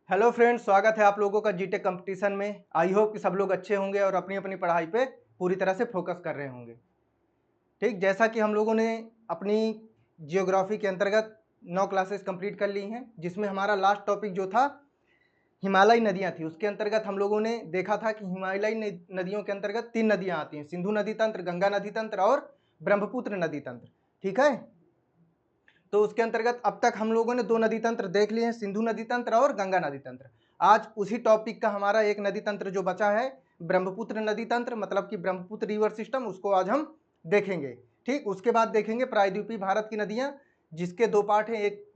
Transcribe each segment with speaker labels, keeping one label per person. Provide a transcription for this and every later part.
Speaker 1: Hello friends, स्वागत है आप लोगों का जीटेक कंपटीशन में। आई होप कि सब लोग अच्छे होंगे और अपनी अपनी पढ़ाई पे पूरी तरह से फोकस कर रहे होंगे। ठीक, जैसा कि हम लोगों ने अपनी जियोग्राफी के अंतर्गत 9 क्लासेस कंप्लीट कर ली हैं, जिसमें हमारा लास्ट टॉपिक जो था हिमालयी नदियां थी। उसके अंतर्गत हम लोगों ने देखा था कि हिमालयी नदियों के अंतर्गत 3 नदियां आती हैं, सिंधु नदी तंत्र, गंगा नदी तंत्र और ब्रह्मपुत्र नदी तंत्र। ठीक है, तो उसके अंतर्गत अब तक हम लोगों ने 2 नदी तंत्र देख लिए हैं, सिंधु नदी तंत्र और गंगा नदी तंत्र। आज उसी टॉपिक का हमारा एक नदी तंत्र जो बचा है, ब्रह्मपुत्र नदी तंत्र, मतलब कि ब्रह्मपुत्र रिवर सिस्टम, उसको आज हम देखेंगे। ठीक, उसके बाद देखेंगे प्रायद्वीपीय भारत की नदियां, जिसके 2 पार्ट हैं, एक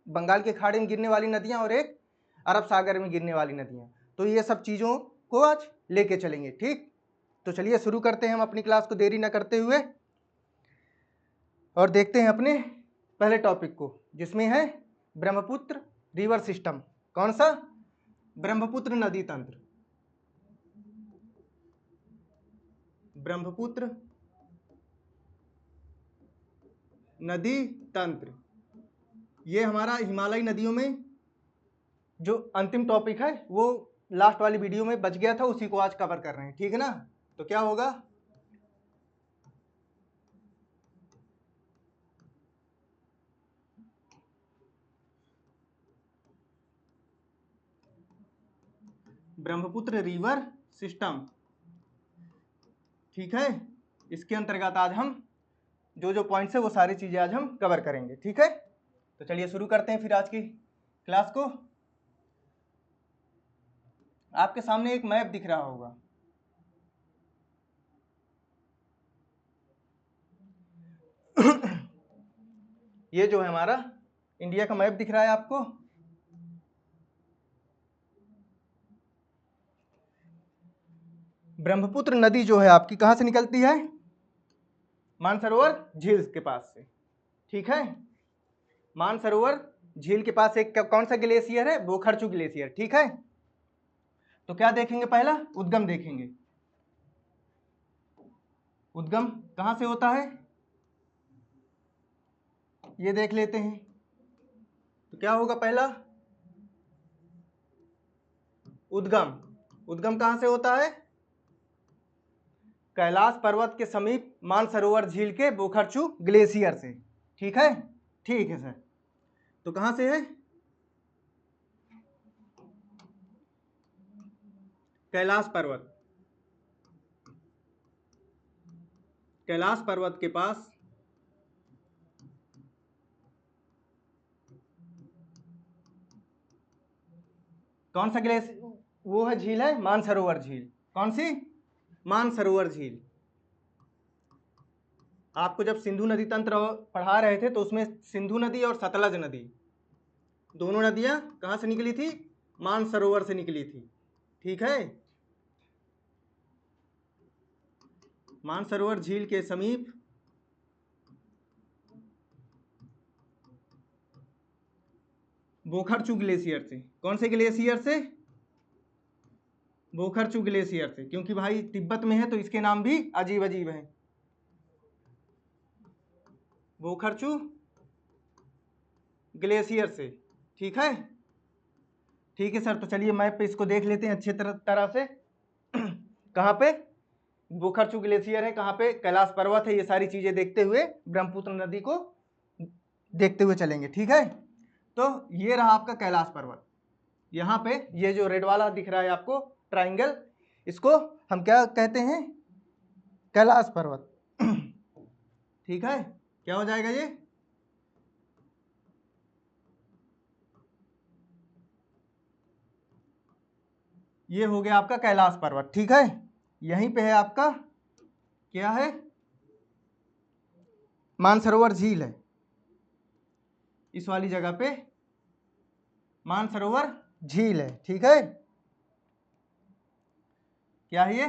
Speaker 1: बंगाल के खाड़ी में गिरने वाली नदियां और एक अरब सागर में गिरने वाली नदियां। तो ये सब चीज़ों को आज लेके चलेंगे। ठीक, तो चलिए शुरू करते हैं हम अपनी क्लास को देरी न करते हुए और देखते हैं अपने पहले टॉपिक को, जिसमें है ब्रह्मपुत्र रिवर सिस्टम। कौन सा? ब्रह्मपुत्र नदी तंत्र। ब्रह्मपुत्र नदी तंत्र ये हमारा हिमालयी नदियों में जो अंतिम टॉपिक है वो लास्ट वाली वीडियो में बच गया था, उसी को आज कवर कर रहे हैं। ठीक है ना? तो क्या होगा, ब्रह्मपुत्र रिवर सिस्टम। ठीक है, इसके अंतर्गत आज हम जो जो पॉइंट्स है वो सारी चीजें आज हम कवर करेंगे। ठीक है, तो चलिए शुरू करते हैं फिर आज की क्लास को। आपके सामने एक मैप दिख रहा होगा। ये जो है हमारा इंडिया का मैप दिख रहा है आपको। ब्रह्मपुत्र नदी जो है आपकी कहां से निकलती है? मानसरोवर झील के पास से। ठीक है, मानसरोवर झील के पास एक कौन सा ग्लेशियर है? बोखरचू ग्लेशियर। ठीक है, तो क्या देखेंगे? पहला उद्गम देखेंगे। उद्गम कहां से होता है ये देख लेते हैं। तो क्या होगा पहला? उद्गम। उद्गम कहां से होता है? कैलाश पर्वत के समीप मानसरोवर झील के बोखरचू ग्लेशियर से। ठीक है, ठीक है सर। तो कहां से है? कैलाश पर्वत। कैलाश पर्वत के पास कौन सा ग्लेशियर वो है? झील है मानसरोवर झील। कौन सी? मानसरोवर झील। आपको जब सिंधु नदी तंत्र पढ़ा रहे थे तो उसमें सिंधु नदी और सतलज नदी दोनों नदियां कहां से निकली थी? मानसरोवर से निकली थी। ठीक है, मानसरोवर झील के समीप बोखरचू ग्लेशियर से। कौन से ग्लेशियर से? बोखरचू ग्लेशियर से, क्योंकि भाई तिब्बत में है तो इसके नाम भी अजीब अजीब हैं। बोखरचू ग्लेशियर से। ठीक है, ठीक है सर। तो चलिए मैप पे इसको देख लेते हैं अच्छे तरह से। कहाँ पे बोखरचू ग्लेशियर है, कहाँ पे कैलाश पर्वत है, ये सारी चीजें देखते हुए ब्रह्मपुत्र नदी को देखते हुए चलेंगे। ठीक है, तो ये रहा आपका कैलाश पर्वत। यहाँ पे ये जो रेड वाला दिख रहा है आपको ट्राइंगल, इसको हम क्या कहते हैं? कैलाश पर्वत। ठीक है, क्या हो जाएगा ये हो गया आपका कैलाश पर्वत। ठीक है, यहीं पे है आपका क्या है? मानसरोवर झील है। इस वाली जगह पे मानसरोवर झील है। ठीक है, क्या है ये?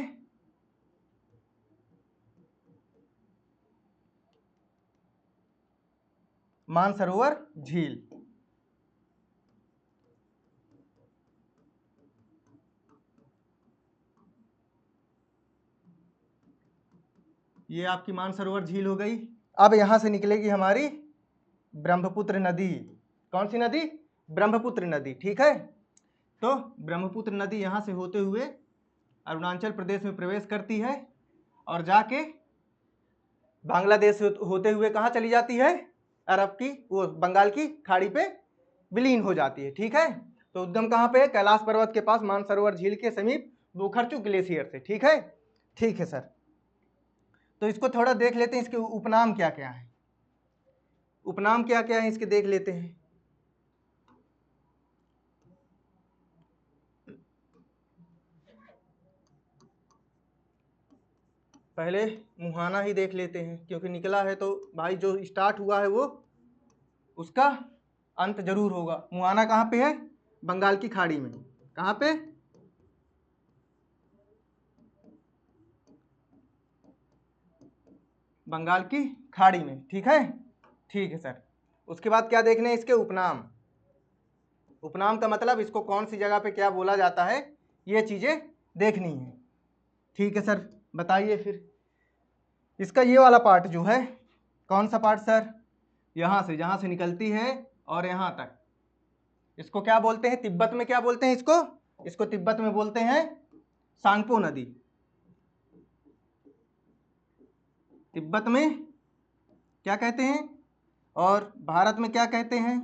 Speaker 1: मानसरोवर झील। ये आपकी मानसरोवर झील हो गई। अब यहां से निकलेगी हमारी ब्रह्मपुत्र नदी। कौन सी नदी? ब्रह्मपुत्र नदी। ठीक है, तो ब्रह्मपुत्र नदी यहाँ से होते हुए अरुणाचल प्रदेश में प्रवेश करती है और जाके बांग्लादेश होते हुए कहाँ चली जाती है, अरब की वो बंगाल की खाड़ी पे विलीन हो जाती है। ठीक है, तो उद्गम कहाँ पे है, कैलाश पर्वत के पास मानसरोवर झील के समीप बुखरचू ग्लेशियर से। ठीक है, ठीक है सर। तो इसको थोड़ा देख लेते हैं, इसके उपनाम क्या क्या है, उपनाम क्या क्या है इसके देख लेते हैं। पहले मुहाना ही देख लेते हैं, क्योंकि निकला है तो भाई जो स्टार्ट हुआ है वो उसका अंत जरूर होगा। मुहाना कहाँ पे है, बंगाल की खाड़ी में। कहाँ पे, बंगाल की खाड़ी में। ठीक है, ठीक है सर। उसके बाद क्या देखने हैं, इसके उपनाम। उपनाम का मतलब इसको कौन सी जगह पे क्या बोला जाता है, ये चीजें देखनी है। ठीक है सर, बताइए फिर इसका ये वाला पार्ट जो है, कौन सा पार्ट सर, यहाँ से जहाँ से निकलती है और यहाँ तक, इसको क्या बोलते हैं, तिब्बत में क्या बोलते हैं इसको, इसको तिब्बत में बोलते हैं सांगपो नदी। तिब्बत में क्या कहते हैं और भारत में क्या कहते हैं,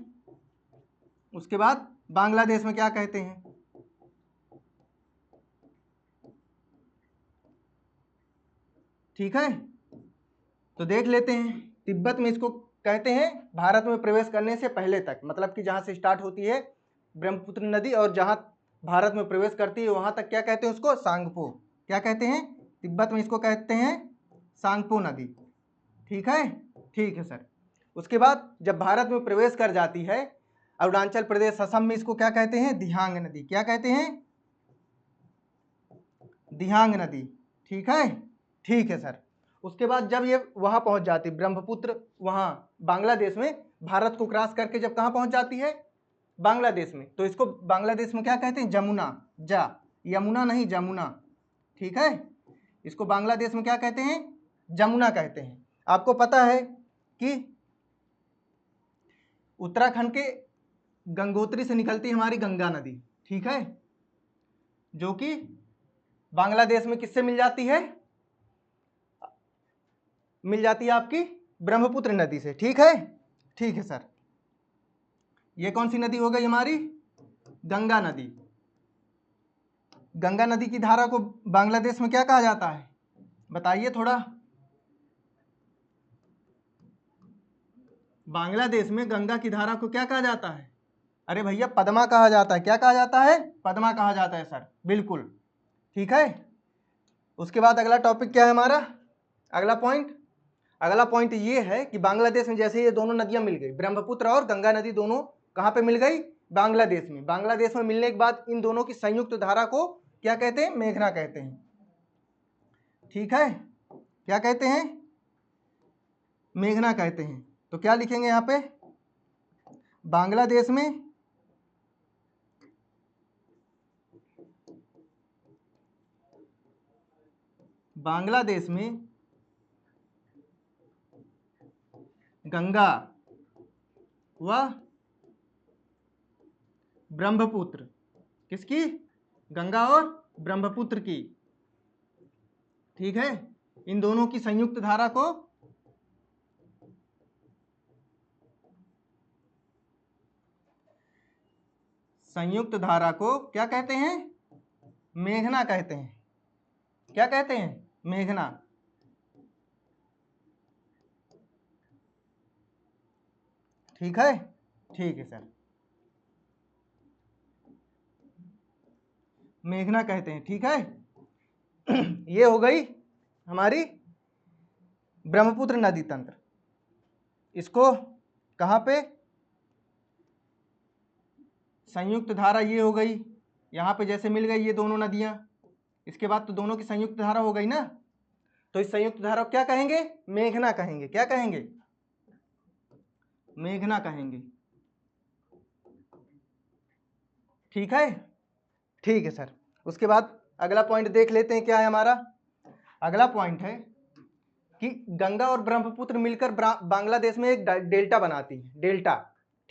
Speaker 1: उसके बाद बांग्लादेश में क्या कहते हैं। ठीक है, तो देख लेते हैं। तिब्बत में इसको कहते हैं भारत में प्रवेश करने से पहले तक, मतलब कि जहाँ से स्टार्ट होती है ब्रह्मपुत्र नदी और जहाँ भारत में प्रवेश करती है वहाँ तक क्या कहते हैं उसको, सांगपो। क्या कहते हैं, तिब्बत में इसको कहते हैं सांगपो नदी। ठीक है, ठीक है सर। उसके बाद जब भारत में प्रवेश कर जाती है अरुणाचल प्रदेश असम में, इसको क्या कहते हैं, दिहांग नदी। क्या कहते हैं, दिहांग नदी। ठीक है, ठीक है सर। उसके बाद जब ये वहां पहुंच जाती, ब्रह्मपुत्र वहां बांग्लादेश में भारत को क्रॉस करके जब कहां पहुंच जाती है, बांग्लादेश में, तो इसको बांग्लादेश में क्या कहते हैं, जमुना, जा, यमुना नहीं जमुना। ठीक है, इसको बांग्लादेश में क्या कहते हैं, जमुना कहते हैं। आपको पता है कि उत्तराखंड के गंगोत्री से निकलती है हमारी गंगा नदी। ठीक है, जो कि बांग्लादेश में किससे मिल जाती है, मिल जाती है आपकी ब्रह्मपुत्र नदी से। ठीक है, ठीक है सर। ये कौन सी नदी हो गई हमारी, गंगा नदी। गंगा नदी की धारा को बांग्लादेश में क्या कहा जाता है, बताइए थोड़ा। बांग्लादेश में गंगा की धारा को क्या कहा जाता है, अरे भैया पद्मा कहा जाता है। क्या कहा जाता है, पद्मा कहा जाता है सर, बिल्कुल। ठीक है, उसके बाद अगला टॉपिक क्या है हमारा, अगला पॉइंट, अगला पॉइंट ये है कि बांग्लादेश में जैसे ये दोनों नदियां मिल गई, ब्रह्मपुत्र और गंगा नदी दोनों कहां पे मिल गई, बांग्लादेश में। बांग्लादेश में मिलने के बाद इन दोनों की संयुक्त धारा को क्या कहते हैं, मेघना कहते हैं। ठीक है, क्या कहते हैं, मेघना कहते हैं। तो क्या लिखेंगे यहां पे, बांग्लादेश में बांग्लादेश में गंगा व ब्रह्मपुत्र, किसकी, गंगा और ब्रह्मपुत्र की। ठीक है, इन दोनों की संयुक्त धारा को क्या कहते हैं, मेघना कहते हैं। क्या कहते हैं, मेघना। ठीक है, ठीक है सर, मेघना कहते हैं। ठीक है, ये हो गई हमारी ब्रह्मपुत्र नदी तंत्र। इसको कहां पे, संयुक्त धारा ये हो गई, यहां पे जैसे मिल गई ये दोनों नदियां, इसके बाद तो दोनों की संयुक्त धारा हो गई ना, तो इस संयुक्त धारा को क्या कहेंगे, मेघना कहेंगे। क्या कहेंगे, मेघना कहेंगे। ठीक है, ठीक है सर। उसके बाद अगला पॉइंट देख लेते हैं, क्या है हमारा अगला पॉइंट है कि गंगा और ब्रह्मपुत्र मिलकर बांग्लादेश में एक डेल्टा बनाती है। डेल्टा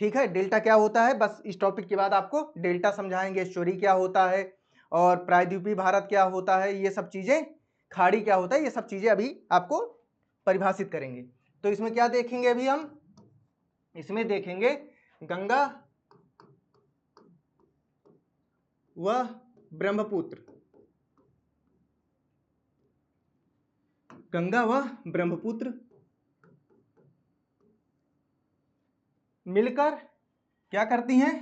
Speaker 1: ठीक है, डेल्टा क्या होता है, बस इस टॉपिक के बाद आपको डेल्टा समझाएंगे, एस्चुरी क्या होता है और प्रायद्वीपीय भारत क्या होता है, ये सब चीजें, खाड़ी क्या होता है, ये सब चीजें अभी आपको परिभाषित करेंगे। तो इसमें क्या देखेंगे अभी हम, इसमें देखेंगे गंगा व ब्रह्मपुत्र, गंगा व ब्रह्मपुत्र मिलकर क्या करती हैं,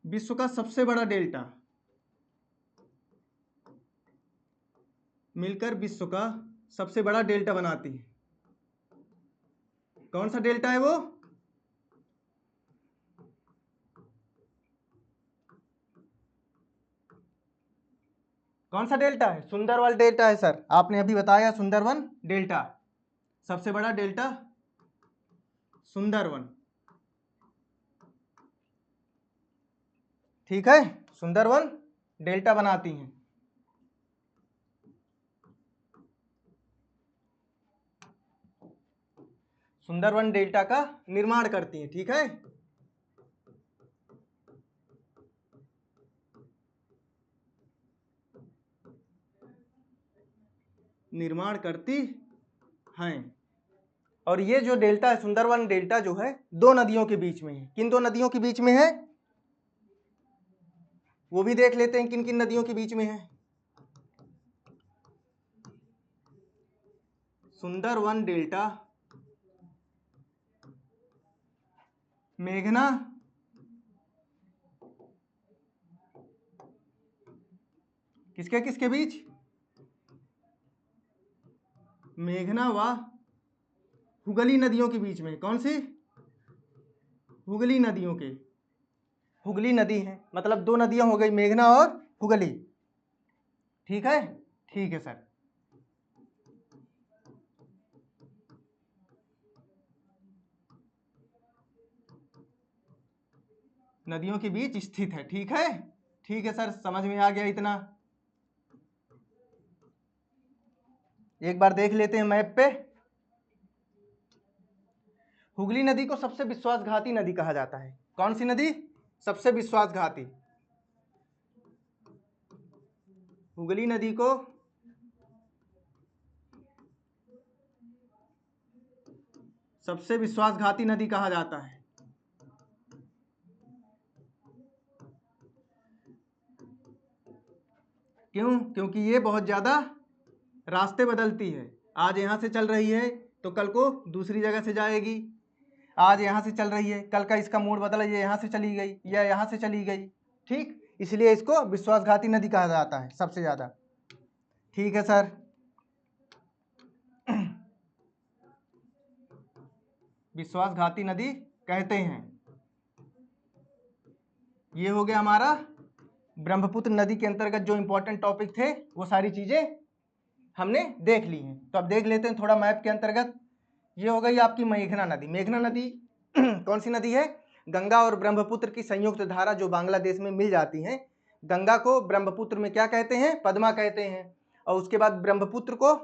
Speaker 1: विश्व का सबसे बड़ा डेल्टा, मिलकर विश्व का सबसे बड़ा डेल्टा बनाती है। कौन सा डेल्टा है वो, कौन सा डेल्टा है, सुंदरवन डेल्टा है सर, आपने अभी बताया सुंदरवन डेल्टा, सबसे बड़ा डेल्टा सुंदरवन, ठीक है, सुंदरवन डेल्टा बनाती हैं। सुंदरवन डेल्टा का निर्माण करती हैं, ठीक है। निर्माण करती हैं। और ये जो डेल्टा है, सुंदरवन डेल्टा जो है, दो नदियों के बीच में है। किन दो नदियों के बीच में है, वो भी देख लेते हैं, किन किन नदियों के बीच में है। सुंदरवन डेल्टा मेघना किसके किसके बीच, मेघना व हुगली नदियों के बीच में। कौन सी, हुगली नदियों के, हुगली नदी है, मतलब दो नदियां हो गई, मेघना और हुगली, ठीक है, ठीक है सर। नदियों के बीच स्थित है, ठीक है, ठीक है सर, समझ में आ गया इतना। एक बार देख लेते हैं मैप पे। हुगली नदी को सबसे विश्वासघाती नदी कहा जाता है। कौन सी नदी सबसे विश्वासघाती, हुगली नदी को सबसे विश्वासघाती नदी कहा जाता है। क्यों, क्योंकि ये बहुत ज्यादा रास्ते बदलती है, आज यहां से चल रही है तो कल को दूसरी जगह से जाएगी, आज यहाँ से चल रही है, कल का इसका मोड़ बदला, ये यहाँ से चली गई या यहाँ से चली गई, ठीक, इसलिए इसको विश्वासघाती नदी कहा जाता है सबसे ज्यादा, ठीक है सर। विश्वासघाती नदी कहते हैं। ये हो गया हमारा ब्रह्मपुत्र नदी के अंतर्गत जो इंपॉर्टेंट टॉपिक थे, वो सारी चीजें हमने देख ली हैं। तो अब देख लेते हैं थोड़ा मैप के अंतर्गत। ये हो गई आपकी मेघना नदी। मेघना नदी कौन सी नदी है, गंगा और ब्रह्मपुत्र की संयुक्त धारा जो बांग्लादेश में मिल जाती है। गंगा को ब्रह्मपुत्र में क्या कहते हैं, पद्मा कहते हैं, और उसके बाद ब्रह्मपुत्र को,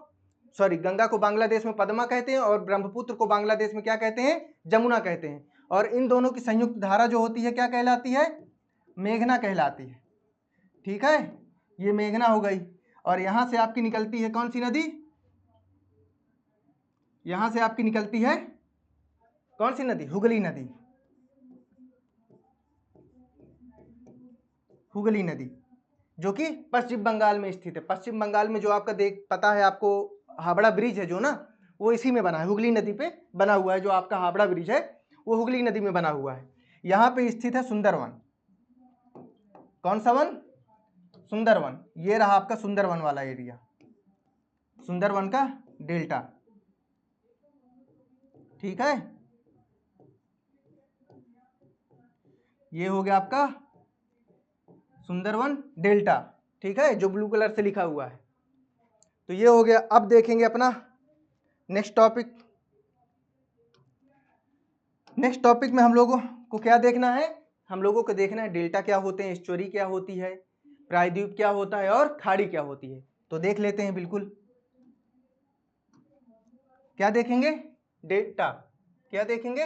Speaker 1: सॉरी, गंगा को बांग्लादेश में पद्मा कहते हैं और ब्रह्मपुत्र को बांग्लादेश में क्या कहते हैं, जमुना कहते हैं। और इन दोनों की संयुक्त धारा जो होती है क्या कहलाती है, मेघना कहलाती है, ठीक है, ये मेघना हो गई। और यहां से आपकी निकलती है कौन सी नदी, यहां से आपकी निकलती है कौन सी नदी, हुगली नदी, हुगली नदी, जो कि पश्चिम बंगाल में स्थित है। पश्चिम बंगाल में जो आपका देख पता है आपको, हावड़ा ब्रिज है जो ना, वो इसी में बना है, हुगली नदी पे बना हुआ है। जो आपका हावड़ा ब्रिज है वो हुगली नदी में बना हुआ है। यहाँ पे स्थित है सुंदरवन। कौन सा वन, सुंदरवन, ये रहा आपका सुंदरवन वाला एरिया, सुंदरवन का डेल्टा, ठीक है। ये हो गया आपका सुंदरवन डेल्टा, ठीक है, जो ब्लू कलर से लिखा हुआ है। तो ये हो गया। अब देखेंगे अपना नेक्स्ट टॉपिक। नेक्स्ट टॉपिक में हम लोगों को क्या देखना है, हम लोगों को देखना है डेल्टा क्या होते हैं, एस्चुरी क्या होती है, प्रायद्वीप क्या होता है और खाड़ी क्या होती है। तो देख लेते हैं बिल्कुल। क्या देखेंगे, डेल्टा क्या देखेंगे?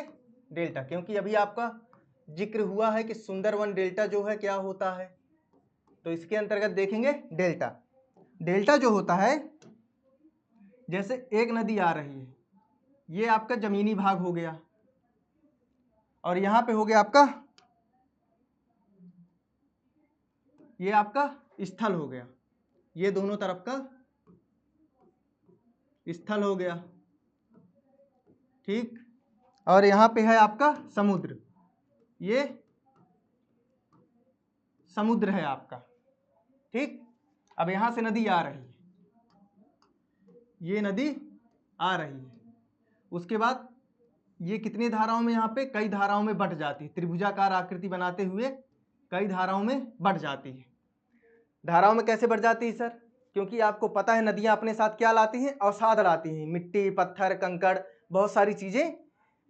Speaker 1: डेल्टा, क्योंकि अभी आपका जिक्र हुआ है कि सुंदरवन डेल्टा जो है क्या होता है, तो इसके अंतर्गत देखेंगे डेल्टा। डेल्टा जो होता है, जैसे एक नदी आ रही है, ये आपका जमीनी भाग हो गया और यहां पे हो गया आपका, ये आपका स्थल हो गया, ये दोनों तरफ का स्थल हो गया, ठीक। और यहां पे है आपका समुद्र, ये समुद्र है आपका, ठीक। अब यहां से नदी आ रही है, ये नदी आ रही है, उसके बाद ये कितनी धाराओं में, यहाँ पे कई धाराओं में बट जाती है, त्रिभुजाकार आकृति बनाते हुए कई धाराओं में बट जाती है। धाराओं में कैसे बढ़ जाती है सर? क्योंकि आपको पता है नदियां अपने साथ क्या लाती हैं? अवसाद लाती हैं, मिट्टी, पत्थर, कंकड़, बहुत सारी चीजें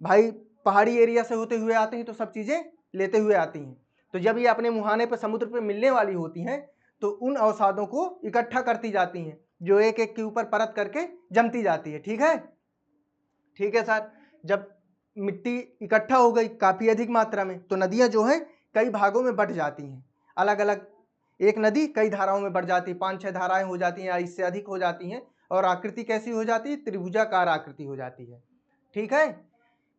Speaker 1: भाई पहाड़ी एरिया से होते हुए आते हैं, तो सब चीजें लेते हुए आती हैं। तो जब ये अपने मुहाने पर समुद्र पर मिलने वाली होती हैं तो उन अवसादों को इकट्ठा करती जाती हैं, जो एक एक के ऊपर परत करके जमती जाती है, ठीक है। ठीक है सर, जब मिट्टी इकट्ठा हो गई काफी अधिक मात्रा में, तो नदियां जो है कई भागों में बट जाती हैं, अलग अलग, एक नदी कई धाराओं में बढ़ जाती है, 5-6 धाराएं हो जाती हैं या इससे अधिक हो जाती हैं, और आकृति कैसी हो जाती है? त्रिभुजाकार आकृति हो जाती है, ठीक है।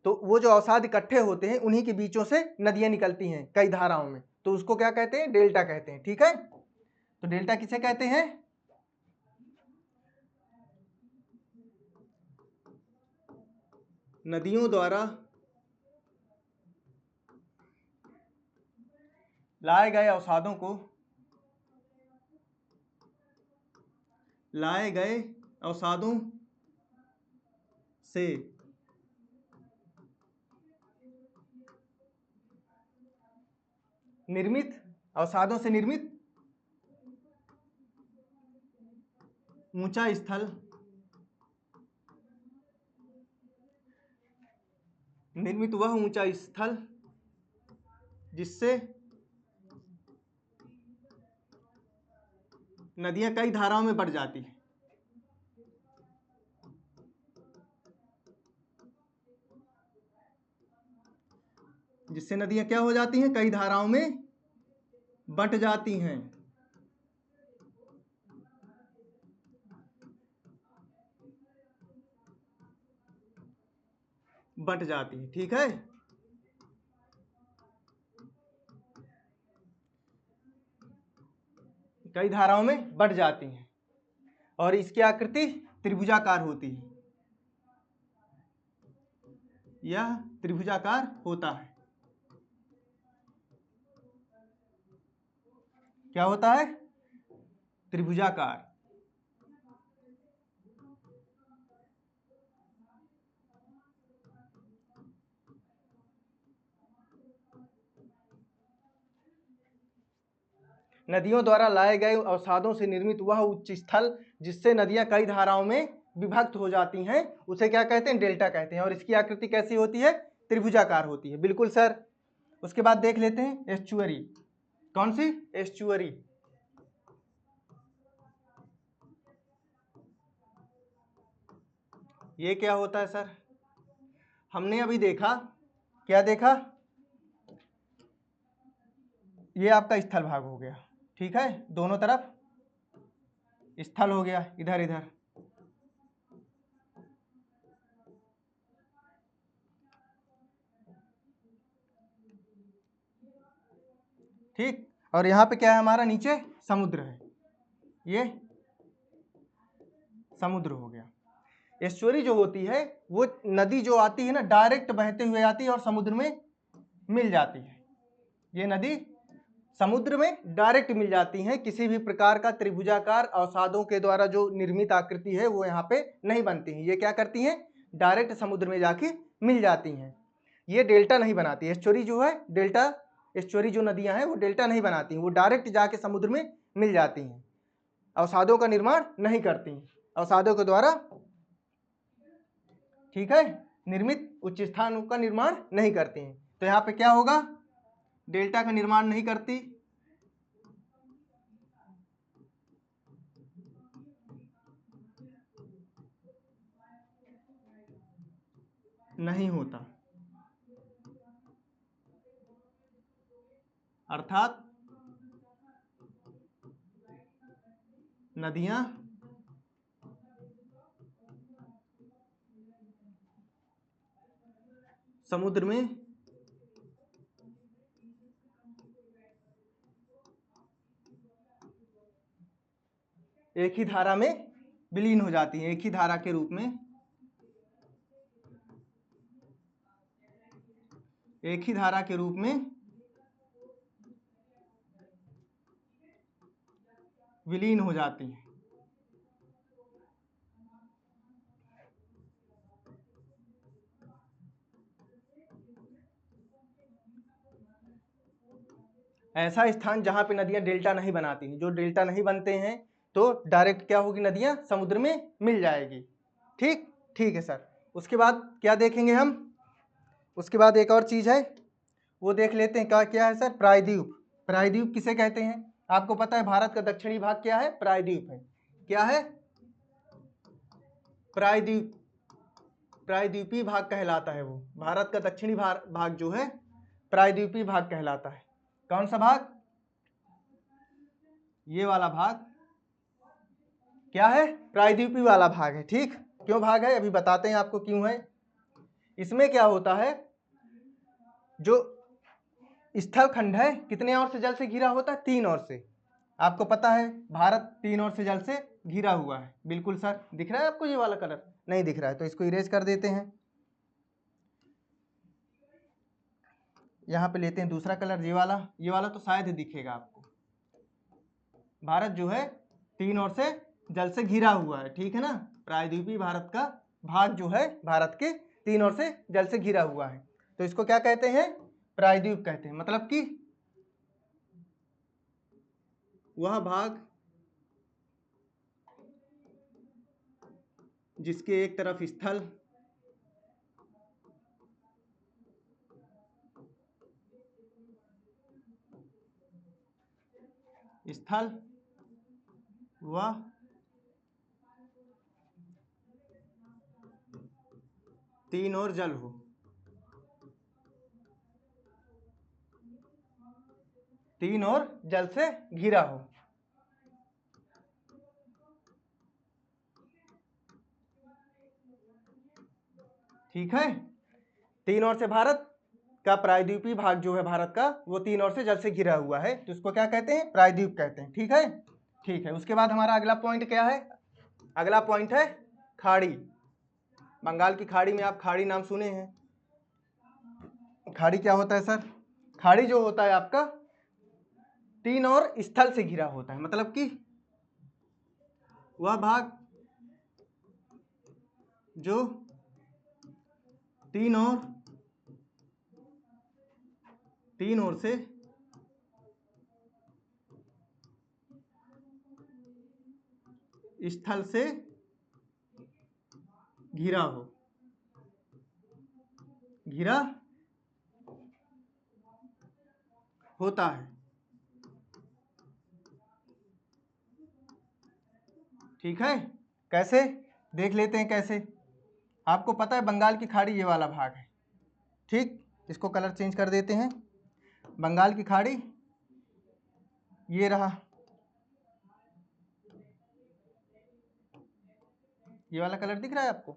Speaker 1: तो वो जो अवसाद इकट्ठे होते हैं उन्हीं के बीचों से नदियां निकलती हैं कई धाराओं में, तो उसको क्या कहते हैं? डेल्टा कहते हैं, ठीक है। तो डेल्टा किसे कहते हैं? नदियों द्वारा लाए गए अवसादों को, लाए गए अवसादों से निर्मित, अवसादों से निर्मित ऊंचा स्थल, निर्मित वह ऊंचा स्थल जिससे नदियां कई धाराओं में बढ़ जाती है, जिससे नदियां क्या हो जाती हैं? कई धाराओं में बट जाती हैं, बट जाती है, ठीक है। कई धाराओं में बढ़ जाती हैं और इसकी आकृति त्रिभुजाकार होती है, यह त्रिभुजाकार होता है। क्या होता है? त्रिभुजाकार। नदियों द्वारा लाए गए अवसादों से निर्मित वह उच्च स्थल जिससे नदियां कई धाराओं में विभक्त हो जाती हैं, उसे क्या कहते हैं? डेल्टा कहते हैं। और इसकी आकृति कैसी होती है? त्रिभुजाकार होती है, बिल्कुल सर। उसके बाद देख लेते हैं एस्चुअरी। कौन सी? एस्चुअरी। ये क्या होता है सर? हमने अभी देखा, क्या देखा? ये आपका स्थल भाग हो गया, ठीक है, दोनों तरफ स्थल हो गया, इधर इधर, ठीक। और यहाँ पे क्या है? हमारा नीचे समुद्र है, ये समुद्र हो गया। एस्चुअरी जो होती है वो नदी जो आती है ना, डायरेक्ट बहते हुए आती है और समुद्र में मिल जाती है। ये नदी समुद्र में डायरेक्ट मिल जाती हैं, किसी भी प्रकार का त्रिभुजाकार अवसादों के द्वारा जो निर्मित आकृति है वो यहाँ पे नहीं बनती है। ये क्या करती हैं? डायरेक्ट समुद्र में जाके मिल जाती हैं। ये डेल्टा नहीं बनाती। एस्चुअरी जो है, डेल्टा, एस्चुअरी जो नदियां हैं वो डेल्टा नहीं बनाती हैं, वो डायरेक्ट जाके समुद्र में मिल जाती हैं, अवसादों का निर्माण नहीं करती, अवसादों के द्वारा, ठीक है, निर्मित उच्च स्थानों का निर्माण नहीं करती हैं। तो यहाँ पे क्या होगा? डेल्टा का निर्माण नहीं करती, नहीं होता, अर्थात नदियां समुद्र में एक ही धारा में विलीन हो जाती हैं, एक ही धारा के रूप में, एक ही धारा के रूप में विलीन हो जाती हैं। ऐसा स्थान जहां पे नदियां डेल्टा नहीं बनाती हैं, जो डेल्टा नहीं बनते हैं तो डायरेक्ट क्या होगी, नदियां समुद्र में मिल जाएगी। ठीक ठीक है सर। उसके बाद क्या देखेंगे हम, उसके बाद एक और चीज है वो देख लेते हैं, क्या है सर, प्रायद्वीप। प्रायद्वीप किसे कहते हैं, आपको पता है भारत का दक्षिणी भाग क्या है, प्रायद्वीप है। क्या है, प्रायद्वीप, प्रायद्वीपीय भाग कहलाता है वो। भारत का दक्षिणी भाग जो है प्रायद्वीपीय भाग कहलाता है। कौन सा भाग, ये वाला भाग क्या है, प्रायद्वीपीय वाला भाग है। ठीक, क्यों भाग है अभी बताते हैं आपको क्यों है। इसमें क्या होता है, जो स्थल खंड है कितने ओर से जल से घिरा होता है, 3 ओर से। आपको पता है भारत 3 ओर से जल से घिरा हुआ है। बिल्कुल सर, दिख रहा है आपको ये वाला कलर, नहीं दिख रहा है तो इसको इरेज कर देते हैं। यहाँ पे लेते हैं दूसरा कलर, ये वाला तो शायद ही दिखेगा आपको। भारत जो है 3 ओर से जल से घिरा हुआ है, ठीक है ना। प्रायद्वीपीय भारत का भाग जो है भारत के 3 ओर से जल से घिरा हुआ है, तो इसको क्या कहते हैं, प्रायद्वीप कहते हैं। मतलब कि वह भाग जिसके एक तरफ स्थल व 3 ओर जल हो। तीन ओर जल से घिरा हो। ठीक है, 3 ओर से भारत का प्रायद्वीपीय भाग जो है भारत का, वो 3 ओर से जल से घिरा हुआ है, तो इसको क्या कहते हैं, प्रायद्वीप कहते हैं। ठीक है, ठीक है। उसके बाद हमारा अगला पॉइंट क्या है, अगला पॉइंट है खाड़ी। बंगाल की खाड़ी में आप खाड़ी नाम सुने हैं। खाड़ी क्या होता है सर, खाड़ी जो होता है आपका 3 ओर स्थल से घिरा होता है। मतलब कि वह भाग जो 3 ओर से स्थल से घिरा हो, घिरा होता है। ठीक है, कैसे देख लेते हैं कैसे। आपको पता है बंगाल की खाड़ी ये वाला भाग है। ठीक, इसको कलर चेंज कर देते हैं। बंगाल की खाड़ी ये रहा, ये वाला कलर दिख रहा है आपको,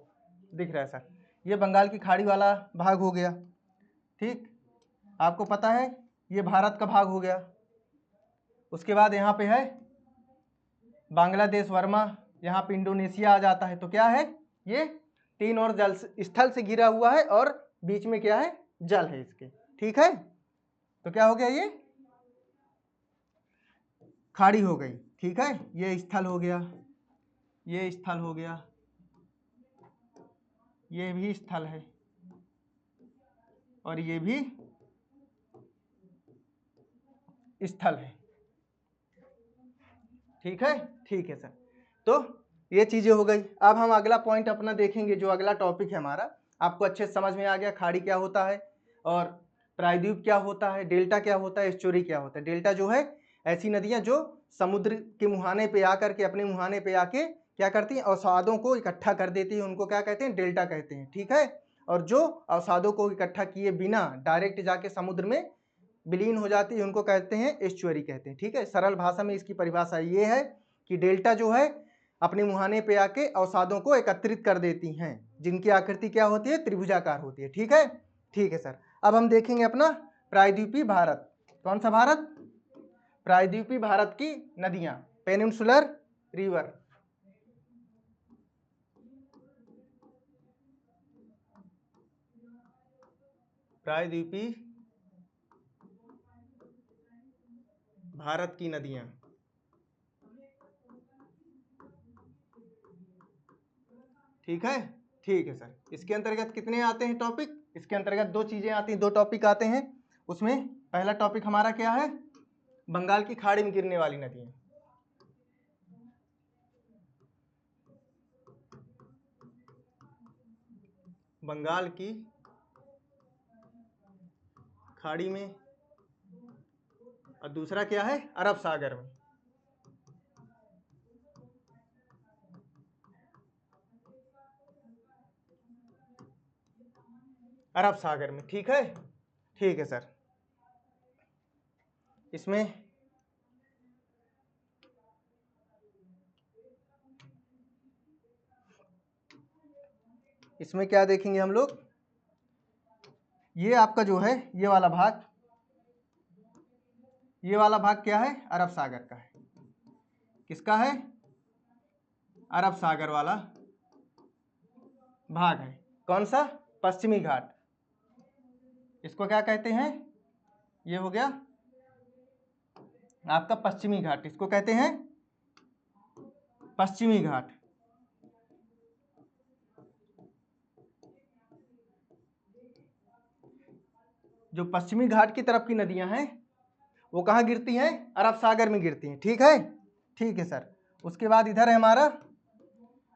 Speaker 1: दिख रहा है सर, ये बंगाल की खाड़ी वाला भाग हो गया। ठीक, आपको पता है ये भारत का भाग हो गया। उसके बाद यहाँ पे है बांग्लादेश, वर्मा, यहाँ पे इंडोनेशिया आ जाता है। तो क्या है, ये 3 ओर जल स्थल से घिरा हुआ है और बीच में क्या है, जल है इसके। ठीक है, तो क्या हो गया, ये खाड़ी हो गई। ठीक है, ये स्थल हो गया, ये स्थल हो गया, ये भी स्थल है और ये भी स्थल है। ठीक है, ठीक है सर। तो ये चीजें हो गई। अब हम अगला पॉइंट अपना देखेंगे, जो अगला टॉपिक है हमारा। आपको अच्छे से समझ में आ गया खाड़ी क्या होता है और प्रायद्वीप क्या होता है, डेल्टा क्या होता है, एस्चुरी क्या होता है। डेल्टा जो है ऐसी नदियां जो समुद्र के मुहाने पे आकर के, अपने मुहाने पे आके क्या करती हैं, अवसादों को इकट्ठा कर देती है, उनको क्या कहते हैं, डेल्टा कहते हैं। ठीक है, और जो अवसादों को इकट्ठा किए बिना डायरेक्ट जाके समुद्र में विलीन हो जाती है उनको कहते हैं एस्चुअरी कहते हैं। ठीक है, सरल भाषा में इसकी परिभाषा ये है कि डेल्टा जो है अपने मुहाने पे आके अवसादों को एकत्रित कर देती हैं, जिनकी आकृति क्या होती है, त्रिभुजाकार होती है। ठीक है, ठीक है सर। अब हम देखेंगे अपना प्रायद्वीपीय भारत। कौन सा भारत? प्रायद्वीपीय भारत की नदियां, पेनिनसुलर रिवर। प्रायद्वीपीय भारत की नदियां। ठीक है, ठीक है सर। इसके अंतर्गत कितने आते हैं टॉपिक? इसके अंतर्गत दो चीजें आती हैं, दो टॉपिक आते हैं। उसमें पहला टॉपिक हमारा क्या है? बंगाल की खाड़ी में गिरने वाली नदियां। बंगाल की खाड़ी में, और दूसरा क्या है? अरब सागर में। अरब सागर में। ठीक है, ठीक है सर। इसमें क्या देखेंगे हम लोग? ये आपका जो है ये वाला भाग क्या है? अरब सागर का है। किसका है? अरब सागर वाला भाग है। कौन सा? पश्चिमी घाट। इसको क्या कहते हैं? ये हो गया आपका पश्चिमी घाट। इसको कहते हैं पश्चिमी घाट। जो पश्चिमी घाट की तरफ की नदियां हैं वो कहाँ गिरती हैं? अरब सागर में गिरती हैं। ठीक है, ठीक है सर। उसके बाद इधर है हमारा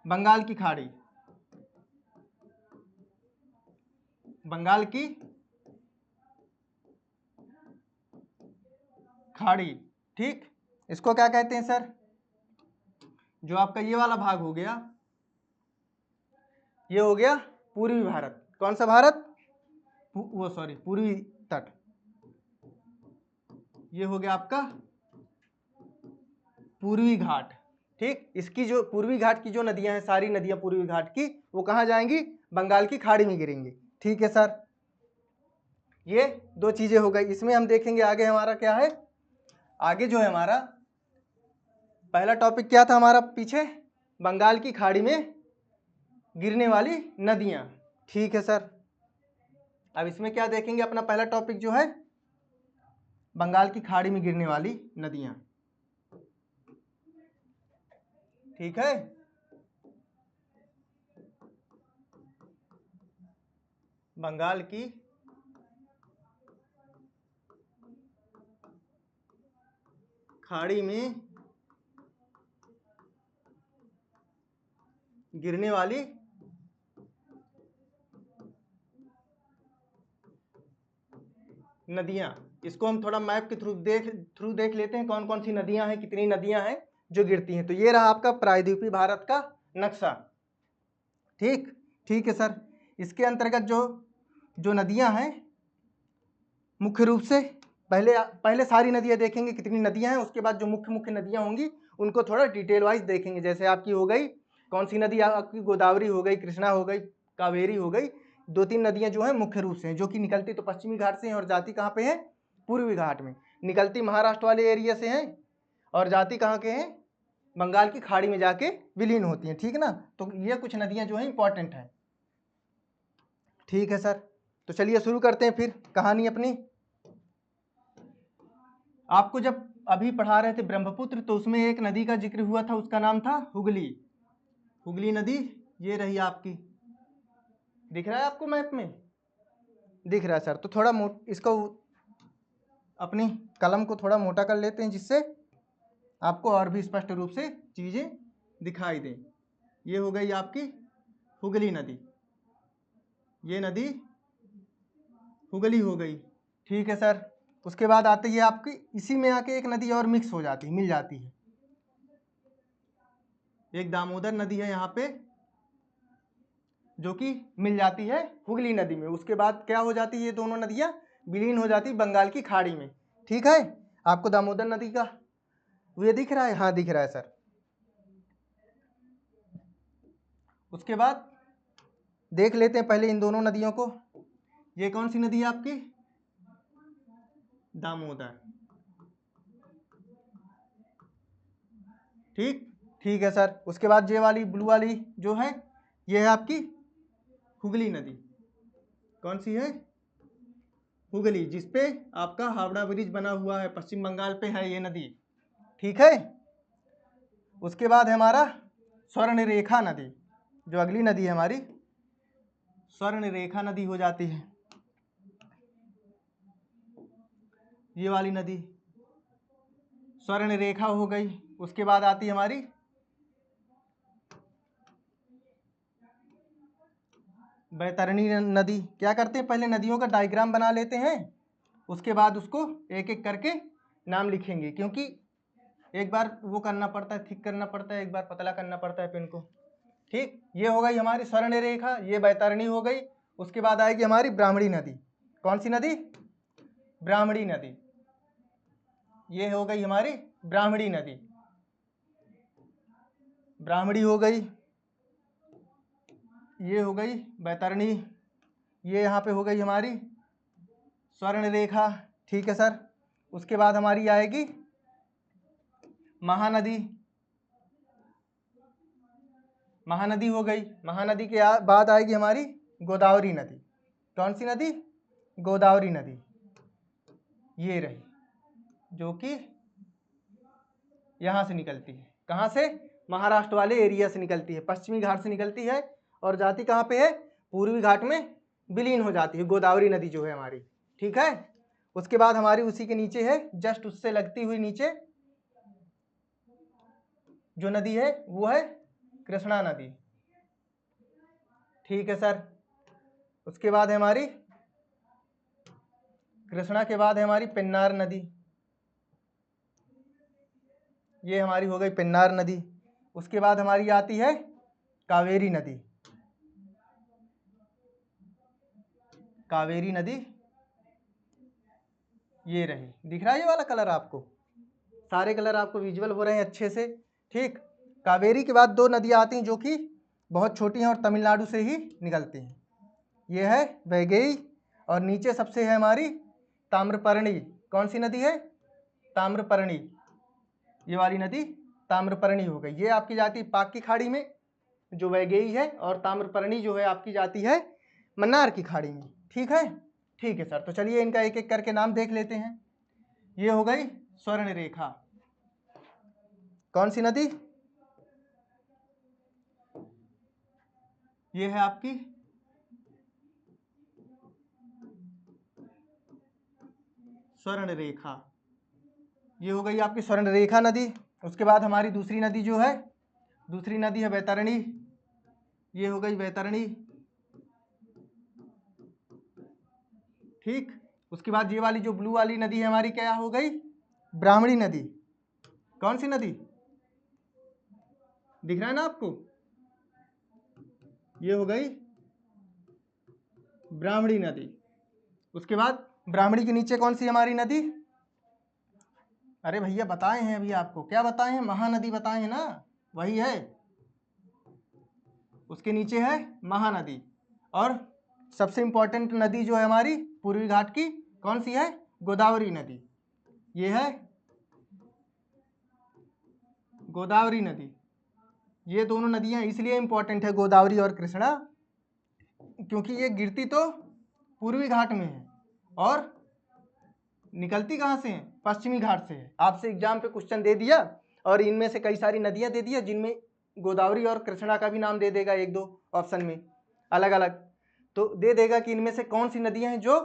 Speaker 1: बंगाल की खाड़ी। बंगाल की खाड़ी। ठीक, इसको क्या कहते हैं सर? जो आपका ये वाला भाग हो गया, ये हो गया पूर्वी भारत। कौन सा भारत? पूर्वी तट। ये हो गया आपका पूर्वी घाट। ठीक, इसकी जो पूर्वी घाट की जो नदियां हैं, सारी नदियां पूर्वी घाट की, वो कहाँ जाएंगी? बंगाल की खाड़ी में गिरेंगी। ठीक है सर, ये दो चीजें हो गई। इसमें हम देखेंगे आगे हमारा क्या है। आगे जो है हमारा पहला टॉपिक क्या था हमारा पीछे? बंगाल की खाड़ी में गिरने वाली नदियां। ठीक है सर। अब इसमें क्या देखेंगे? अपना पहला टॉपिक जो है बंगाल की खाड़ी में गिरने वाली नदियां। ठीक है, बंगाल की खाड़ी में गिरने वाली नदियां। इसको हम थोड़ा मैप के थ्रू देख लेते हैं, कौन कौन सी नदियां हैं, कितनी नदियां हैं जो गिरती हैं। तो ये रहा आपका प्रायद्वीपीय भारत का नक्शा। ठीक, ठीक है सर। इसके अंतर्गत जो नदियां हैं मुख्य रूप से पहले सारी नदियां देखेंगे कितनी नदियां हैं, उसके बाद जो मुख्य मुख्य नदियां होंगी उनको थोड़ा डिटेल वाइज देखेंगे। जैसे आपकी हो गई कौन सी नदी? आपकी गोदावरी हो गई, कृष्णा हो गई, कावेरी हो गई। दो तीन नदियां जो है मुख्य रूप से हैं, जो कि निकलती तो पश्चिमी घाट से हैं और जाती कहाँ पे है? पूर्वी घाट में। निकलती महाराष्ट्र वाले एरिया से हैं और जाती कहाँ के हैं? बंगाल की खाड़ी में जाके विलीन होती हैं। ठीक ना? तो ये कुछ नदियां जो है इंपॉर्टेंट हैं। ठीक है सर, तो चलिए शुरू करते हैं फिर कहानी अपनी। आपको जब अभी पढ़ा रहे थे ब्रह्मपुत्र, तो उसमें एक नदी का जिक्र हुआ था, उसका नाम था हुगली। हुगली नदी ये रही आपकी। दिख रहा है आपको मैप में? दिख रहा है सर। तो थोड़ा इसको अपनी कलम को थोड़ा मोटा कर लेते हैं जिससे आपको और भी स्पष्ट रूप से चीजें दिखाई दें। ये हो गई आपकी हुगली नदी। ये नदी हुगली हो गई। ठीक है सर। उसके बाद आती है आपकी, इसी में आके एक नदी और मिक्स हो जाती है, मिल जाती है। एक दामोदर नदी है यहाँ पे, जो कि मिल जाती है हुगली नदी में। उसके बाद क्या हो जाती है, ये दोनों नदियाँ विलीन हो जाती बंगाल की खाड़ी में। ठीक है, आपको दामोदर नदी का ये दिख रहा है? हाँ दिख रहा है सर। उसके बाद देख लेते हैं पहले इन दोनों नदियों को। ये कौन सी नदी है आपकी? दामोदर। ठीक ठीक है सर। उसके बाद ये वाली ब्लू वाली जो है ये है आपकी हुगली नदी। कौन सी है? हुगली, जिसपे आपका हावड़ा ब्रिज बना हुआ है, पश्चिम बंगाल पे है ये नदी। ठीक है। उसके बाद है हमारा स्वर्णरेखा नदी, जो अगली नदी है हमारी स्वर्णरेखा नदी हो जाती है, ये वाली नदी स्वर्णरेखा हो गई। उसके बाद आती है हमारी बैतरणी नदी। क्या करते हैं, पहले नदियों का डायग्राम बना लेते हैं, उसके बाद उसको एक एक करके नाम लिखेंगे, क्योंकि एक बार वो करना पड़ता है, ठीक करना पड़ता है, एक बार पतला करना पड़ता है पेन को। ठीक, ये हो गई हमारी स्वर्ण रेखा, ये बैतरणी हो गई। उसके बाद आएगी हमारी ब्राह्मणी नदी। कौन सी नदी? ब्राह्मणी नदी। ये हो गई हमारी ब्राह्मणी नदी, ब्राह्मणी हो गई। ये हो गई बैतरणी, ये यहाँ पे हो गई हमारी स्वर्ण रेखा। ठीक है सर। उसके बाद हमारी आएगी महानदी, महानदी हो गई। महानदी के बाद आएगी हमारी गोदावरी नदी। कौन सी नदी? गोदावरी नदी, ये रही, जो कि यहाँ से निकलती है। कहाँ से? महाराष्ट्र वाले एरिया से निकलती है, पश्चिमी घाट से निकलती है और जाती कहाँ पे है? पूर्वी घाट में विलीन हो जाती है गोदावरी नदी जो है हमारी। ठीक है। उसके बाद हमारी उसी के नीचे है, जस्ट उससे लगती हुई नीचे जो नदी है वो है कृष्णा नदी। ठीक है सर। उसके बाद है हमारी कृष्णा के बाद है हमारी पेन्नार नदी, ये हमारी हो गई पेन्नार नदी। उसके बाद हमारी आती है कावेरी नदी, कावेरी नदी, ये रही। दिख रहा है ये वाला कलर आपको? सारे कलर आपको विजुअल हो रहे हैं अच्छे से। ठीक। कावेरी के बाद दो नदियाँ आती हैं जो कि बहुत छोटी हैं और तमिलनाडु से ही निकलती हैं, ये है वैगई और नीचे सबसे है हमारी ताम्रपर्णी। कौन सी नदी है? ताम्रपर्णी, ये वाली नदी ताम्रपर्णी हो गई। ये आपकी जाती है पाक की खाड़ी में जो वैगई है, और ताम्रपर्णी जो है आपकी जाती है मन्नार की खाड़ी में। ठीक है। ठीक है सर। तो चलिए इनका एक एक करके नाम देख लेते हैं। ये हो गई स्वर्ण रेखा। कौन सी नदी? ये है आपकी स्वर्ण रेखा, ये हो गई आपकी स्वर्ण रेखा नदी। उसके बाद हमारी दूसरी नदी जो है, दूसरी नदी है बैतरणी, ये हो गई बैतरणी। ठीक। उसके बाद ये वाली जो ब्लू वाली नदी है हमारी क्या हो गई? ब्राह्मणी नदी। कौन सी नदी? दिख रहा है ना आपको? ये हो गई ब्राह्मणी नदी। उसके बाद ब्राह्मणी के नीचे कौन सी हमारी नदी? अरे भैया बताए हैं अभी आपको, क्या बताए हैं? महानदी बताए हैं ना, वही है। उसके नीचे है महानदी। और सबसे इंपॉर्टेंट नदी जो है हमारी पूर्वी घाट की, कौन सी है? गोदावरी नदी। ये है गोदावरी नदी। ये दोनों नदियां इसलिए इंपॉर्टेंट है गोदावरी और कृष्णा, क्योंकि ये गिरती तो पूर्वी घाट में है और निकलती कहाँ से है? पश्चिमी घाट से है। आपसे एग्जाम पे क्वेश्चन दे दिया और इनमें से कई सारी नदियां दे दिया, जिनमें गोदावरी और कृष्णा का भी नाम दे देगा, एक दो ऑप्शन में अलग अलग, तो दे देगा कि इनमें से कौन सी नदियां हैं जो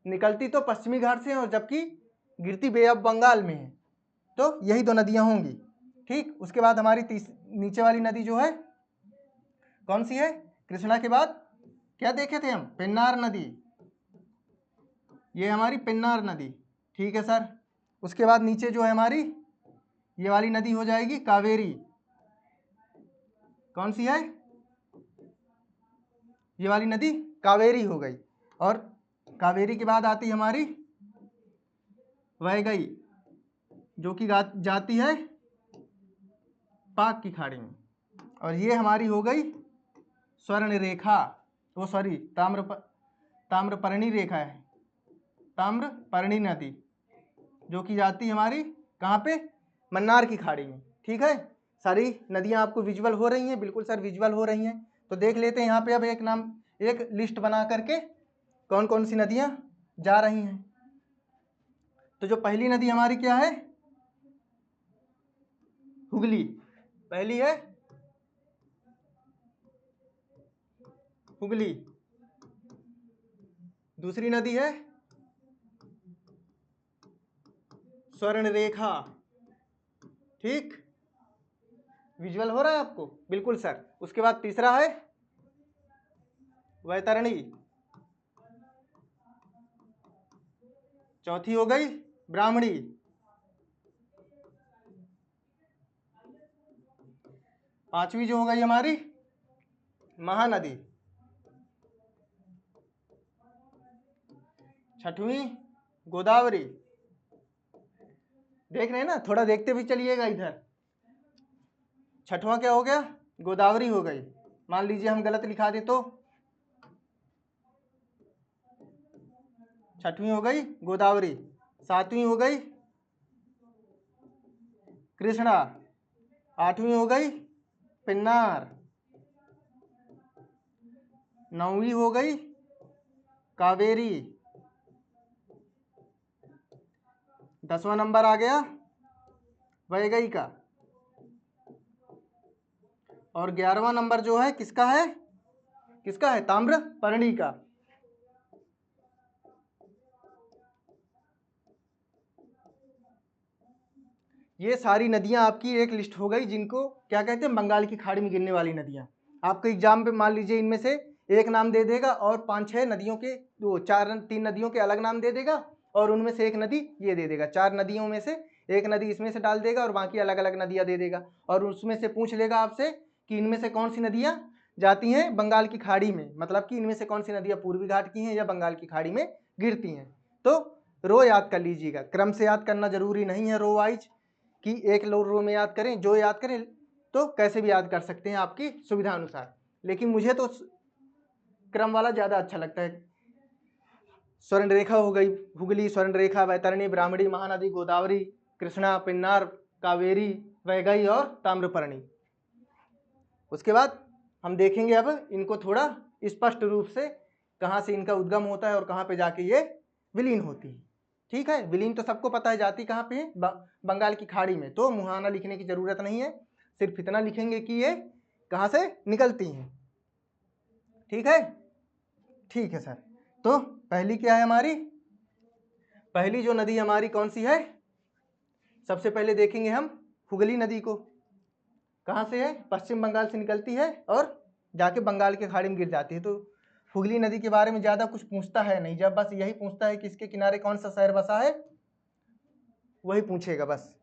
Speaker 1: निकलती तो पश्चिमी घाट से और जबकि गिरती बे ऑफ बंगाल में है। तो यही दो नदियां होंगी। ठीक। उसके बाद हमारी नीचे वाली नदी जो है कौन सी है? कृष्णा के बाद क्या देखे थे हम? पेन्नार नदी, ये हमारी पेन्नार नदी। ठीक है सर। उसके बाद नीचे जो है हमारी ये वाली नदी हो जाएगी कावेरी। कौन सी है? ये वाली नदी कावेरी हो गई। और कावेरी के बाद आती हमारी वैगई, जो कि जाती है पाक की खाड़ी में। और ये हमारी हो गई स्वर्ण रेखा, वो सॉरी ताम्रपर्णी रेखा है, ताम्रपर्णी नदी, जो कि जाती हमारी कहाँ पे, मन्नार की खाड़ी में। ठीक है, सारी नदियाँ आपको विजुअल हो रही हैं? बिल्कुल सर विजुअल हो रही हैं। तो देख लेते हैं यहाँ पे अब एक लिस्ट बना करके कौन कौन सी नदियाँ जा रही हैं। तो जो पहली नदी हमारी क्या है, हुगली, पहली है हुगली। दूसरी नदी है स्वर्ण रेखा। ठीक, विजुअल हो रहा है आपको? बिल्कुल सर। उसके बाद तीसरा है वैतरणी, चौथी हो गई ब्राह्मणी, पांचवी जो हो गई हमारी महानदी, छठवीं गोदावरी। देख रहे हैं ना, थोड़ा देखते भी चलिएगा इधर। छठवां क्या हो गया, गोदावरी हो गई। मान लीजिए हम गलत लिखा दे तो, छठवीं हो गई गोदावरी, सातवीं हो गई कृष्णा, आठवीं हो गई पिन्नार, नौवीं हो गई कावेरी, 10वां नंबर आ गया वैगई का, और 11वां नंबर जो है किसका है ताम्रपर्णी का। ये सारी नदियां आपकी एक लिस्ट हो गई, जिनको क्या कहते हैं, बंगाल की खाड़ी में गिरने वाली नदियां। आपको एग्जाम पे मान लीजिए इनमें से एक नाम दे देगा और 5-6 नदियों के, 3 नदियों के अलग नाम दे देगा, और उनमें से एक नदी ये दे देगा। 4 नदियों में से एक नदी इसमें से डाल देगा और बाकी अलग अलग नदियां दे देगा। और उसमें से पूछ लेगा आपसे कि इनमें से कौन सी नदियां जाती हैं बंगाल की खाड़ी में, मतलब कि इनमें से कौन सी नदियां पूर्वी घाट की हैं या बंगाल की खाड़ी में गिरती हैं। तो रो याद कर लीजिएगा, क्रम से याद करना जरूरी नहीं है रो वाइज कि एक रो में याद करें, जो याद करें तो कैसे भी याद कर सकते हैं आपकी सुविधा अनुसार, लेकिन मुझे तो क्रम वाला ज़्यादा अच्छा लगता है। स्वर्ण रेखा हो गई हुगली, स्वर्ण रेखा, वैतरणी, ब्राह्मणी, महानदी, गोदावरी, कृष्णा, पिन्नार, कावेरी, वैगई और ताम्रपर्णी। उसके बाद हम देखेंगे अब इनको थोड़ा स्पष्ट रूप से, कहाँ से इनका उद्गम होता है और कहाँ पे जाके ये विलीन होती है। ठीक है, विलीन तो सबको पता है, जाती कहाँ पे है, बंगाल की खाड़ी में। तो मुहाना लिखने की जरूरत नहीं है, सिर्फ इतना लिखेंगे कि ये कहाँ से निकलती हैं। ठीक है, ठीक है सर। तो पहली क्या है हमारी, पहली जो नदी हमारी कौन सी है, सबसे पहले देखेंगे हम हुगली नदी को। कहाँ से है, पश्चिम बंगाल से निकलती है और जाके बंगाल के खाड़ी में गिर जाती है। तो हुगली नदी के बारे में ज़्यादा कुछ पूछता है नहीं, जब बस यही पूछता है कि इसके किनारे कौन सा शहर बसा है, वही पूछेगा बस।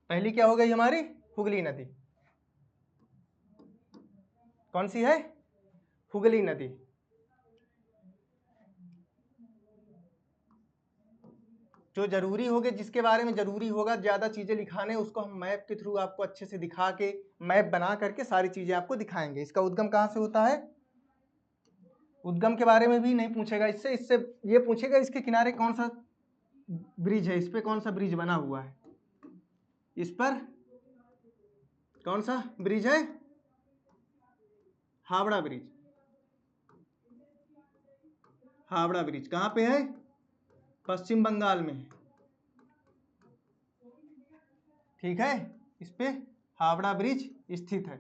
Speaker 1: पहली क्या हो गई हमारी, हुगली नदी। कौन सी है, हुगली नदी। जो जरूरी होगे, जिसके बारे में जरूरी होगा ज़्यादा चीज़ें लिखाने, उसको हम मैप के थ्रू आपको अच्छे से दिखा के, मैप बना करके सारी चीज़ें आपको दिखाएंगे। इसका उद्गम कहाँ से होता है, उद्गम के बारे में भी नहीं पूछेगा इससे ये पूछेगा इसके किनारे कौन सा ब्रिज है, इस पर कौन सा ब्रिज बना हुआ है, इस पर कौन सा ब्रिज है, हावड़ा ब्रिज। हावड़ा ब्रिज कहाँ पे है, पश्चिम बंगाल में है। ठीक है, इस पे हावड़ा ब्रिज स्थित है।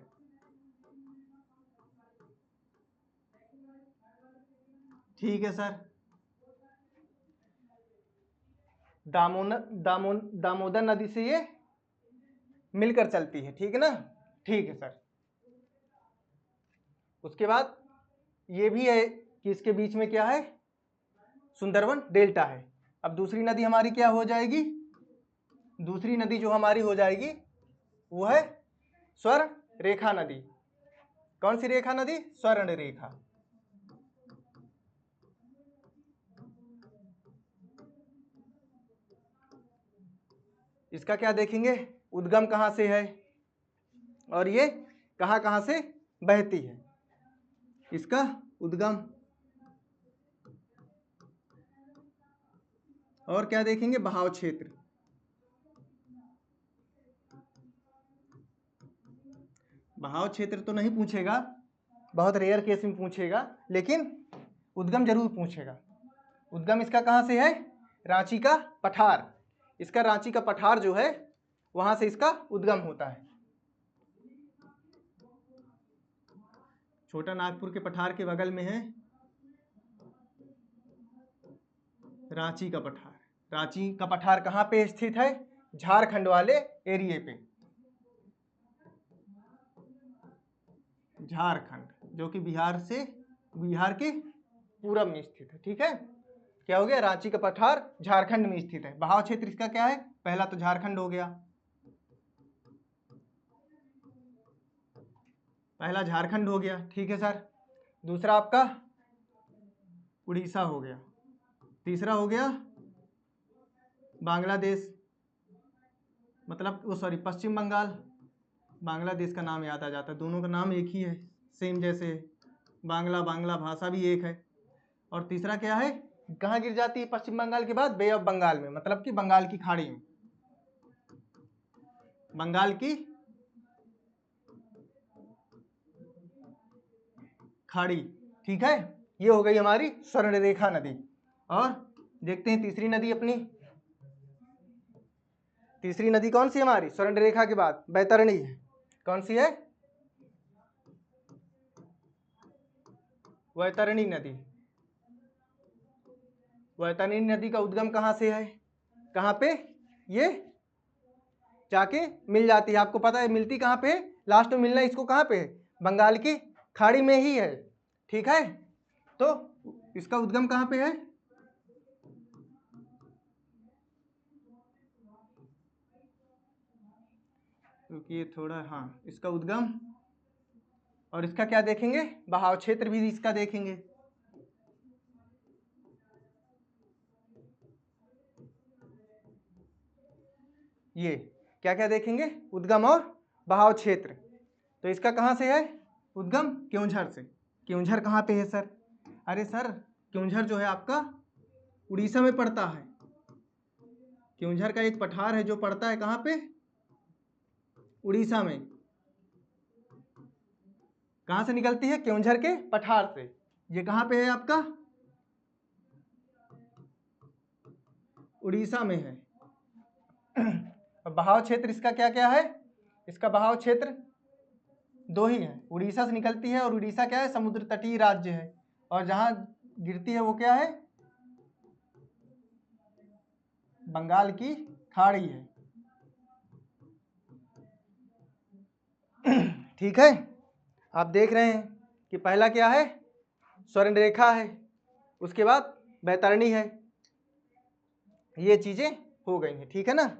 Speaker 1: ठीक है सर। दामोदर नदी से ये मिलकर चलती है, ठीक है ना। ठीक है सर। उसके बाद ये भी है कि इसके बीच में क्या है, सुंदरवन डेल्टा है। अब दूसरी नदी हमारी क्या हो जाएगी, दूसरी नदी जो हमारी हो जाएगी वो है स्वर्ण रेखा नदी। कौन सी रेखा नदी? स्वर्ण रेखा। इसका क्या देखेंगे? उद्गम कहाँ से है और ये कहाँ कहाँ से बहती है। इसका उद्गम और क्या देखेंगे? बहाव क्षेत्र। बहाव क्षेत्र तो नहीं पूछेगा, बहुत रेयर केस में पूछेगा, लेकिन उद्गम जरूर पूछेगा। उद्गम इसका कहाँ से है? रांची का पठार। इसका रांची का पठार जो है वहां से इसका उद्गम होता है। छोटा नागपुर के पठार के बगल में है रांची का पठार। रांची का पठार कहाँ पे स्थित है? झारखंड वाले एरिए पे। झारखंड जो कि बिहार के पूरब में स्थित है। ठीक है, क्या हो गया? रांची का पठार झारखंड में स्थित है। बहाव क्षेत्र इसका क्या है? पहला तो झारखंड हो गया, पहला झारखंड हो गया। ठीक है सर। दूसरा आपका उड़ीसा हो गया। तीसरा हो गया बांग्लादेश, मतलब वो सॉरी पश्चिम बंगाल। बांग्लादेश का नाम याद आ जाता है, दोनों का नाम एक ही है, सेम जैसे बांग्ला भाषा भी एक है। और तीसरा क्या है? कहाँ गिर जाती है पश्चिम बंगाल के बाद? बे ऑफ बंगाल में, मतलब कि बंगाल की खाड़ी में। बंगाल की खाड़ी। ठीक है, ये हो गई हमारी स्वर्णरेखा नदी। और देखते हैं तीसरी नदी अपनी। तीसरी नदी कौन सी हमारी स्वर्णरेखा के बाद? बैतरणी है। कौन सी है? वैतरणी नदी। वैतरणी नदी का उद्गम कहाँ से है? कहाँ पे ये जाके मिल जाती है? आपको पता है मिलती कहाँ पे? लास्ट में मिलना इसको कहाँ पे है? बंगाल की खाड़ी में ही है। ठीक है, तो इसका उद्गम कहाँ पे है? क्योंकि ये थोड़ा, हाँ, इसका उद्गम और इसका क्या देखेंगे? बहाव क्षेत्र भी इसका देखेंगे। ये क्या क्या देखेंगे? उद्गम और बहाव क्षेत्र। तो इसका कहाँ से है उद्गम? क्योंझर से। क्योंझर कहाँ पे है सर? अरे सर, क्योंझर जो है आपका उड़ीसा में पड़ता है। क्योंझर का एक पठार है जो पड़ता है कहाँ पे? उड़ीसा में। कहाँ से निकलती है? क्योंझर के पठार से। ये कहाँ पे है आपका? उड़ीसा में है। बहाव क्षेत्र इसका क्या क्या है? इसका बहाव क्षेत्र दो ही है, उड़ीसा से निकलती है, और उड़ीसा क्या है? समुद्र तटीय राज्य है, और जहां गिरती है वो क्या है? बंगाल की खाड़ी है। ठीक है, आप देख रहे हैं कि पहला क्या है? स्वर्णरेखा है, उसके बाद बैतरणी है। ये चीजें हो गई हैं। ठीक है ना?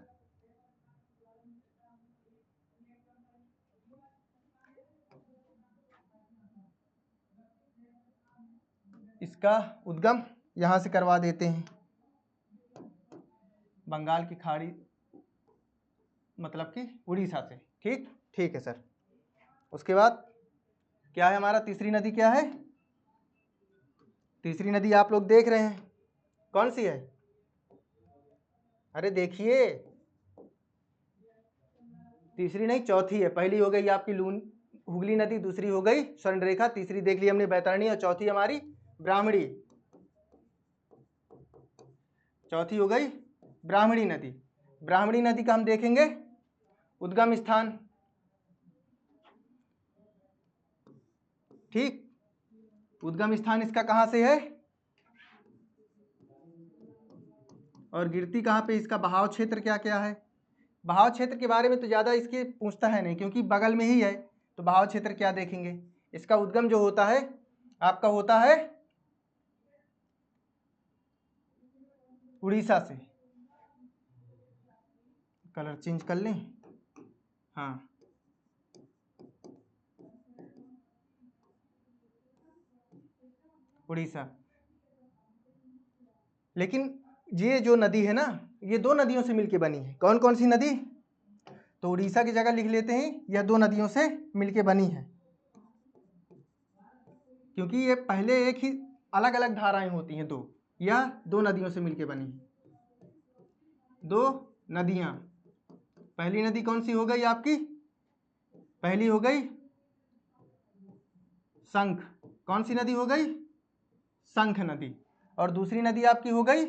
Speaker 1: इसका उद्गम यहां से करवा देते हैं, बंगाल की खाड़ी, मतलब कि उड़ीसा से। ठीक ठीक है सर। उसके बाद क्या है हमारा? तीसरी नदी क्या है? तीसरी नदी आप लोग देख रहे हैं, कौन सी है? अरे देखिए, तीसरी नहीं, चौथी है। पहली हो गई आपकी हुगली नदी, दूसरी हो गई स्वर्णरेखा, तीसरी देख ली हमने बैतरणी, और चौथी हमारी ब्राह्मणी। चौथी हो गई ब्राह्मणी नदी। ब्राह्मणी नदी का हम देखेंगे उद्गम स्थान। ठीक, उद्गम स्थान इसका कहां से है और गिरती कहां पे? इसका बहाव क्षेत्र क्या क्या है? बहाव क्षेत्र के बारे में तो ज़्यादा इसके पूछता है नहीं, क्योंकि बगल में ही है। तो बहाव क्षेत्र क्या देखेंगे? इसका उद्गम जो होता है आपका होता है उड़ीसा से। कलर चेंज कर लें, हाँ, उड़ीसा। लेकिन ये जो नदी है ना, ये दो नदियों से मिलके बनी है। कौन कौन सी नदी? तो उड़ीसा की जगह लिख लेते हैं, यह दो नदियों से मिलके बनी है, क्योंकि ये पहले एक ही अलग अलग धाराएं होती हैं दो, यह दो नदियों से मिलके बनी है। दो नदियां, पहली नदी कौन सी हो गई आपकी? पहली हो गई शंख। कौन सी नदी हो गई? शंख नदी। और दूसरी नदी आपकी हो गई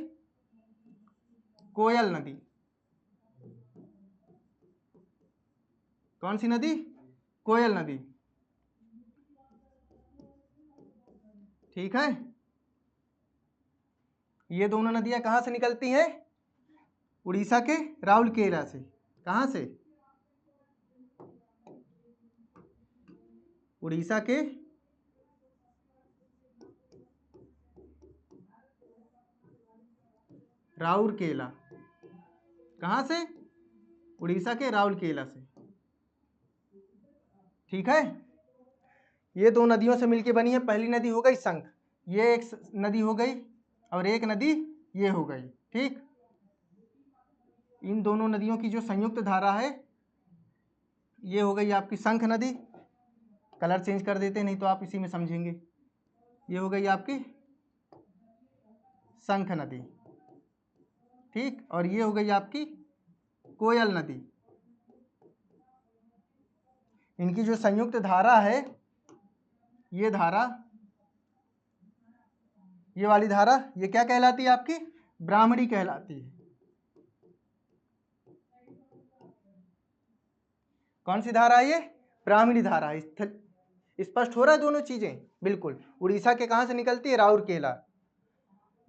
Speaker 1: कोयल नदी। कौन सी नदी? कोयल नदी। ठीक है, ये दोनों नदियां कहां से निकलती हैं? उड़ीसा के राउरकेला से। कहां से? उड़ीसा के राउरकेला। कहां से? उड़ीसा के राउरकेला से। ठीक है, ये दो नदियों से मिलके बनी है। पहली नदी हो गई शंख, ये एक नदी हो गई, और एक नदी ये हो गई। ठीक, इन दोनों नदियों की जो संयुक्त धारा है ये हो गई आपकी शंख नदी। कलर चेंज कर देते नहीं तो आप इसी में समझेंगे। ये हो गई आपकी शंख नदी। ठीक, और ये हो गई आपकी कोयल नदी। इनकी जो संयुक्त धारा है, ये धारा, ये वाली धारा, ये क्या कहलाती है आपकी? ब्राह्मणी कहलाती है। कौन सी धारा है ये? ब्राह्मणी धारा है। स्पष्ट हो रहा है दोनों चीजें? बिल्कुल। उड़ीसा के कहां से निकलती है? राउरकेला।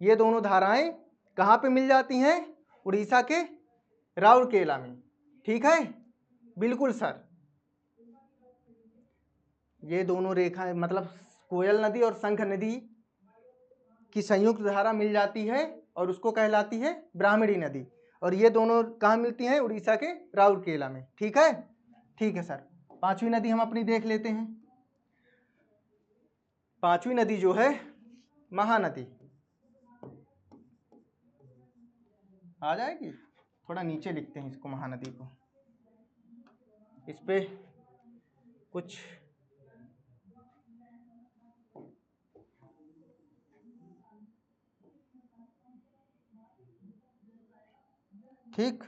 Speaker 1: ये दोनों धाराएं कहां पे मिल जाती हैं? उड़ीसा के राउरकेला में। ठीक है, बिल्कुल सर। ये दोनों रेखाएं मतलब कोयल नदी और शंख नदी की संयुक्त धारा मिल जाती है और उसको कहलाती है ब्राह्मणी नदी। और ये दोनों कहाँ मिलती हैं? उड़ीसा के राउरकेला में। ठीक है, ठीक है सर। पांचवी नदी हम अपनी देख लेते हैं। पांचवी नदी जो है महानदी। आ जाएगी, थोड़ा नीचे लिखते हैं इसको, महानदी को। इस पे कुछ ठीक,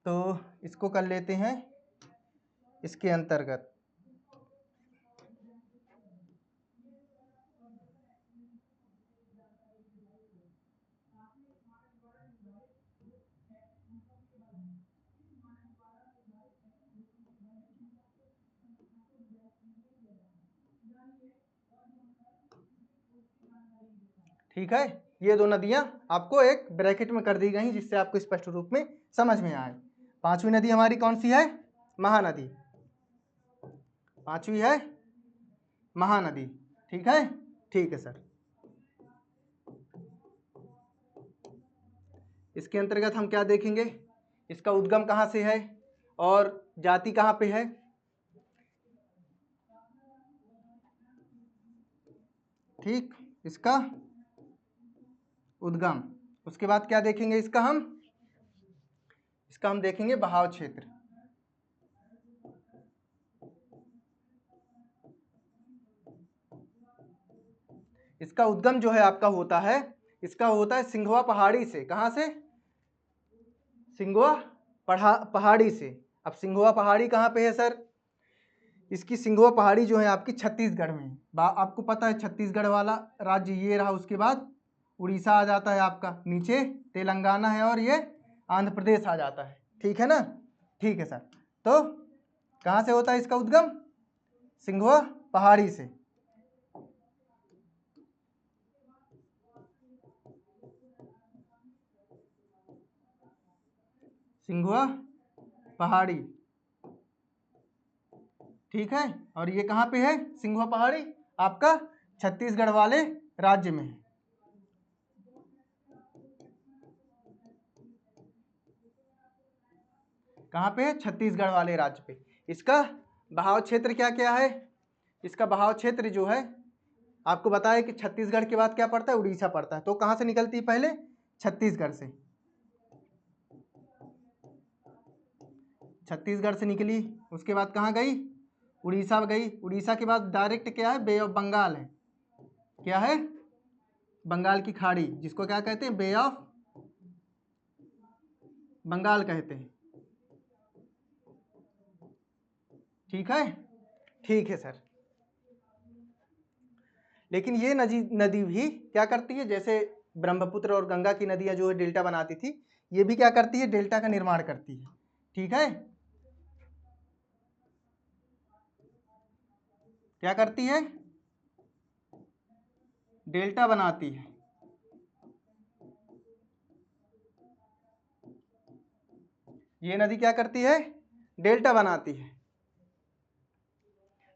Speaker 1: तो इसको कर लेते हैं इसके अंतर्गत। ठीक है, ये दो नदियां आपको एक ब्रैकेट में कर दी गई जिससे आपको स्पष्ट रूप में समझ में आए। पांचवी नदी हमारी कौन सी है? महानदी। पांचवी है महानदी। ठीक है, ठीक है सर। इसके अंतर्गत हम क्या देखेंगे? इसका उद्गम कहाँ से है और जाति कहाँ पे है। ठीक, इसका उद्गम। उसके बाद क्या देखेंगे? इसका हम देखेंगे बहाव क्षेत्र। इसका उद्गम जो है आपका होता है, इसका होता है सिंघवा पहाड़ी से। कहां से? सिंघवा पहाड़ी से। अब सिंघवा पहाड़ी कहाँ पे है सर? इसकी सिंघवा पहाड़ी जो है आपकी छत्तीसगढ़ में। आपको पता है छत्तीसगढ़ वाला राज्य ये रहा, उसके बाद उड़ीसा आ जाता है आपका, नीचे तेलंगाना है और ये आंध्र प्रदेश आ जाता है। ठीक है ना? ठीक है सर। तो कहाँ से होता है इसका उद्गम? सिंघवा पहाड़ी से। सिंघवा पहाड़ी। ठीक है, और ये कहाँ पे है सिंघवा पहाड़ी? आपका छत्तीसगढ़ वाले राज्य में है। कहाँ पे है? छत्तीसगढ़ वाले राज्य पे। इसका बहाव क्षेत्र क्या क्या है? इसका बहाव क्षेत्र जो है आपको बताया कि छत्तीसगढ़ के बाद क्या पड़ता है, उड़ीसा पड़ता है। तो कहाँ से निकलती है पहले, छत्तीसगढ़ से। छत्तीसगढ़ से निकली, उसके बाद कहाँ गई, उड़ीसा गई। उड़ीसा के बाद डायरेक्ट क्या है, बे ऑफ बंगाल है। क्या है, बंगाल की खाड़ी, जिसको क्या कहते हैं, बे ऑफ बंगाल कहते हैं। ठीक है, ठीक है सर। लेकिन ये नदी भी क्या करती है, जैसे ब्रह्मपुत्र और गंगा की नदियां जो है डेल्टा बनाती थी, ये भी क्या करती है, डेल्टा का निर्माण करती है। ठीक है, क्या करती है, डेल्टा बनाती है। ये नदी क्या करती है, डेल्टा बनाती है।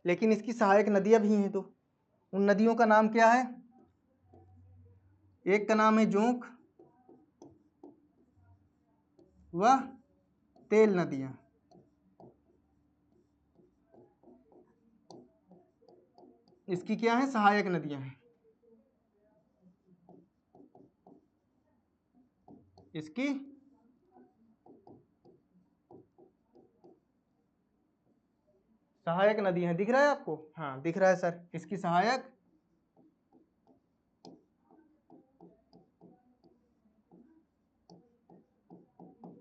Speaker 1: लेकिन इसकी सहायक नदियां भी हैं, तो उन नदियों का नाम क्या है, एक का नाम है जोंक व तेल नदियां। इसकी क्या है, सहायक नदियां हैं। इसकी सहायक नदी है, दिख रहा है आपको, हाँ दिख रहा है सर, इसकी सहायक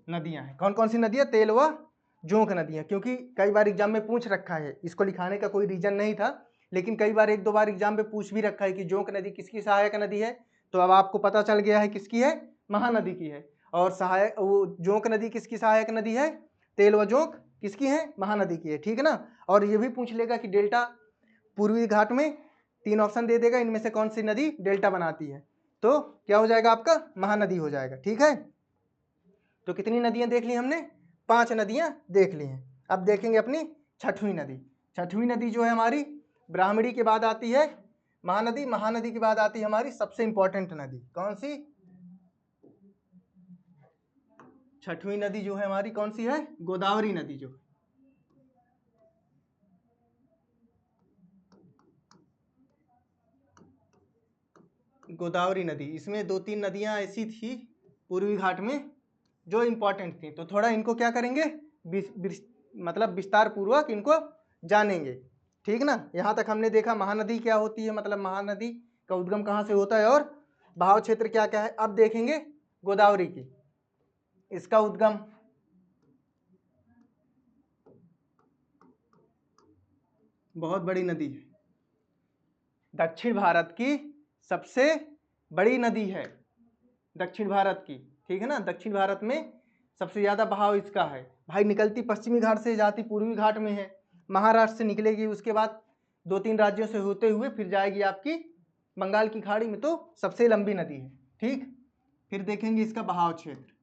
Speaker 1: नदियां हैं। कौन कौन सी नदियां, तेल व जोंक नदियां। क्योंकि कई बार एग्जाम में पूछ रखा है, इसको लिखाने का कोई रीजन नहीं था, लेकिन कई बार एक दो बार एग्जाम में पूछ भी रखा है कि जोंक नदी किसकी सहायक नदी है। तो अब आपको पता चल गया है किसकी है, महानदी की है। और सहायक वो जोंक नदी किसकी सहायक नदी है, तेल व जोंक किसकी है, महानदी की है। ठीक है ना। और ये भी पूछ लेगा कि डेल्टा पूर्वी घाट में, 3 ऑप्शन दे देगा, इनमें से कौन सी नदी डेल्टा बनाती है, तो क्या हो जाएगा आपका, महानदी हो जाएगा। ठीक है, तो कितनी नदियां देख ली हमने, 5 नदियां देख ली हैं। अब देखेंगे अपनी छठवीं नदी। छठवीं नदी जो है हमारी ब्राह्मणी के बाद आती है महानदी, महानदी के बाद आती है हमारी सबसे इंपॉर्टेंट नदी, कौन सी, छठवीं नदी जो है हमारी कौन सी है, गोदावरी नदी। जो गोदावरी नदी, इसमें 2-3 नदियां ऐसी थी पूर्वी घाट में जो इंपॉर्टेंट थी, तो थोड़ा इनको क्या करेंगे, मतलब विस्तार पूर्वक इनको जानेंगे। ठीक ना। यहाँ तक हमने देखा महानदी क्या होती है, मतलब महानदी का उद्गम कहाँ से होता है और बहाव क्षेत्र क्या क्या है। अब देखेंगे गोदावरी की, इसका उद्गम बहुत बड़ी नदी है, दक्षिण भारत की सबसे बड़ी नदी है, दक्षिण भारत की। ठीक है ना, दक्षिण भारत में सबसे ज्यादा बहाव इसका है भाई। निकलती पश्चिमी घाट से जाती पूर्वी घाट में है, महाराष्ट्र से निकलेगी, उसके बाद 2-3 राज्यों से होते हुए फिर जाएगी आपकी बंगाल की खाड़ी में, तो सबसे लंबी नदी है। ठीक, फिर देखेंगे इसका बहाव क्षेत्र।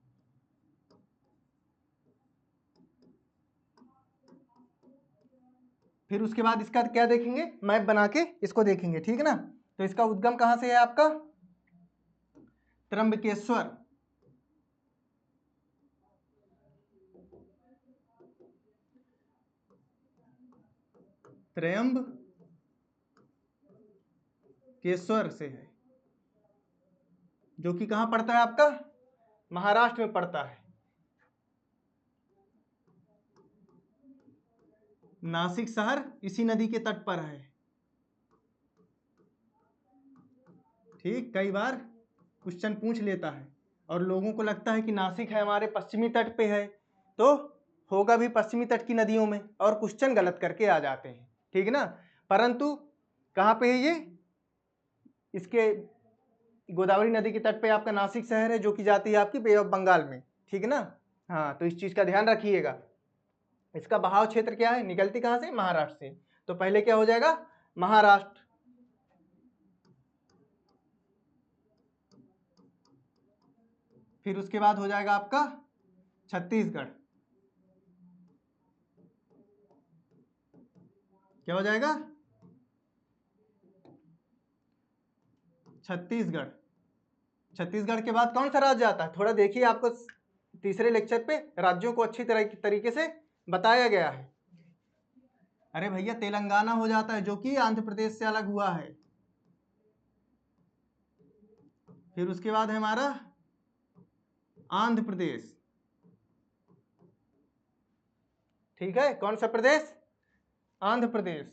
Speaker 1: फिर उसके बाद इसका क्या देखेंगे, मैप बना के इसको देखेंगे। ठीक है ना। तो इसका उद्गम कहां से है आपका, त्र्यंबकेश्वर, त्र्यंबकेश्वर से है, जो कि कहां पड़ता है आपका, महाराष्ट्र में पड़ता है। नासिक शहर इसी नदी के तट पर है। ठीक, कई बार क्वेश्चन पूछ लेता है और लोगों को लगता है कि नासिक है हमारे पश्चिमी तट पे है, तो होगा भी पश्चिमी तट की नदियों में, और क्वेश्चन गलत करके आ जाते हैं। ठीक है ना। परंतु कहाँ पे है ये, इसके गोदावरी नदी के तट पे आपका नासिक शहर है, जो कि जाती है आपकी बे ऑफ बंगाल में। ठीक है ना। हाँ, तो इस चीज का ध्यान रखिएगा। इसका बहाव क्षेत्र क्या है, निकलती कहां से, महाराष्ट्र से। तो पहले क्या हो जाएगा, महाराष्ट्र, फिर उसके बाद हो जाएगा आपका छत्तीसगढ़। क्या हो जाएगा, छत्तीसगढ़। छत्तीसगढ़ के बाद कौन सा राज्य आता है, थोड़ा देखिए, आपको तीसरे लेक्चर पे राज्यों को अच्छी तरह तरीके से बताया गया है। अरे भैया तेलंगाना हो जाता है जो कि आंध्र प्रदेश से अलग हुआ है। फिर उसके बाद है हमारा आंध्र प्रदेश। ठीक है, कौन सा प्रदेश? आंध्र प्रदेश।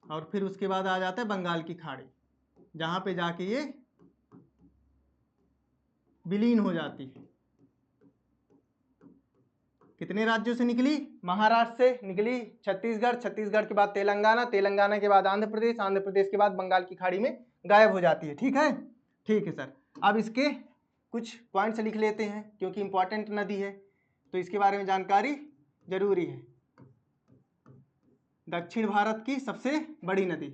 Speaker 1: और फिर उसके बाद आ जाता है बंगाल की खाड़ी, जहां पे जाके ये विलीन हो जाती है। कितने राज्यों से निकली? महाराष्ट्र से निकली, छत्तीसगढ़, छत्तीसगढ़ के बाद तेलंगाना, तेलंगाना के बाद आंध्र प्रदेश, आंध्र प्रदेश के बाद बंगाल की खाड़ी में गायब हो जाती है। ठीक है, ठीक है सर। अब इसके कुछ पॉइंट्स लिख लेते हैं क्योंकि इंपॉर्टेंट नदी है तो इसके बारे में जानकारी जरूरी है। दक्षिण भारत की सबसे बड़ी नदी,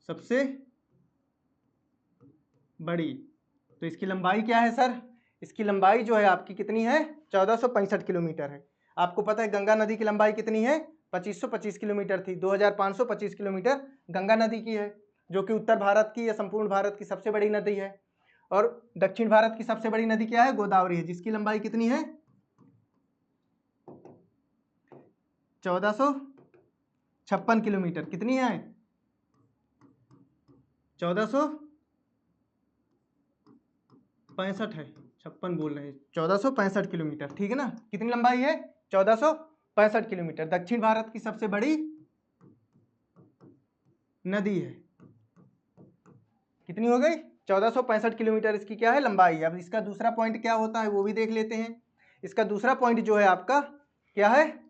Speaker 1: सबसे बड़ी, तो इसकी लंबाई क्या है सर? इसकी लंबाई जो है आपकी कितनी है? 1465 किलोमीटर है। आपको पता है गंगा नदी की लंबाई कितनी है? 2525 किलोमीटर थी। 2525 किलोमीटर गंगा नदी की है, जो कि उत्तर भारत की या संपूर्ण भारत की सबसे बड़ी नदी है। और दक्षिण भारत की सबसे बड़ी नदी क्या है? गोदावरी है, जिसकी लंबाई कितनी है? 1456 किलोमीटर। कितनी है? 1465 है, 56 बोल रहे हैं, 1465 किलोमीटर। ठीक है ना? कितनी लंबाई है? 1465 किलोमीटर। दक्षिण भारत की सबसे बड़ी नदी है। कितनी हो गई? 1465 किलोमीटर इसकी क्या है? लंबाई है। अब इसका दूसरा पॉइंट क्या होता है वो भी देख लेते हैं। इसका दूसरा पॉइंट जो है आपका क्या है?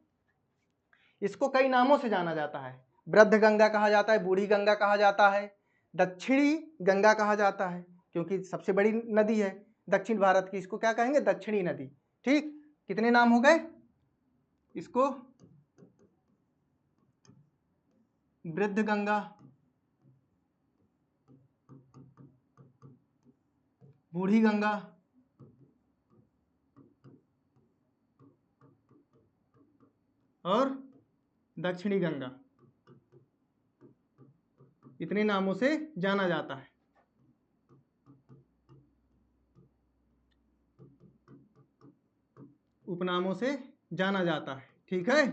Speaker 1: इसको कई नामों से जाना जाता है। वृद्ध गंगा कहा जाता है, बूढ़ी गंगा कहा जाता है, दक्षिणी गंगा कहा जाता है, क्योंकि सबसे बड़ी नदी है दक्षिण भारत की। इसको क्या कहेंगे? दक्षिणी नदी। ठीक, कितने नाम हो गए? इसको वृद्ध गंगा, बूढ़ी गंगा, और दक्षिणी गंगा, इतने नामों से जाना जाता है। उपनामों से जाना जाता है। ठीक है,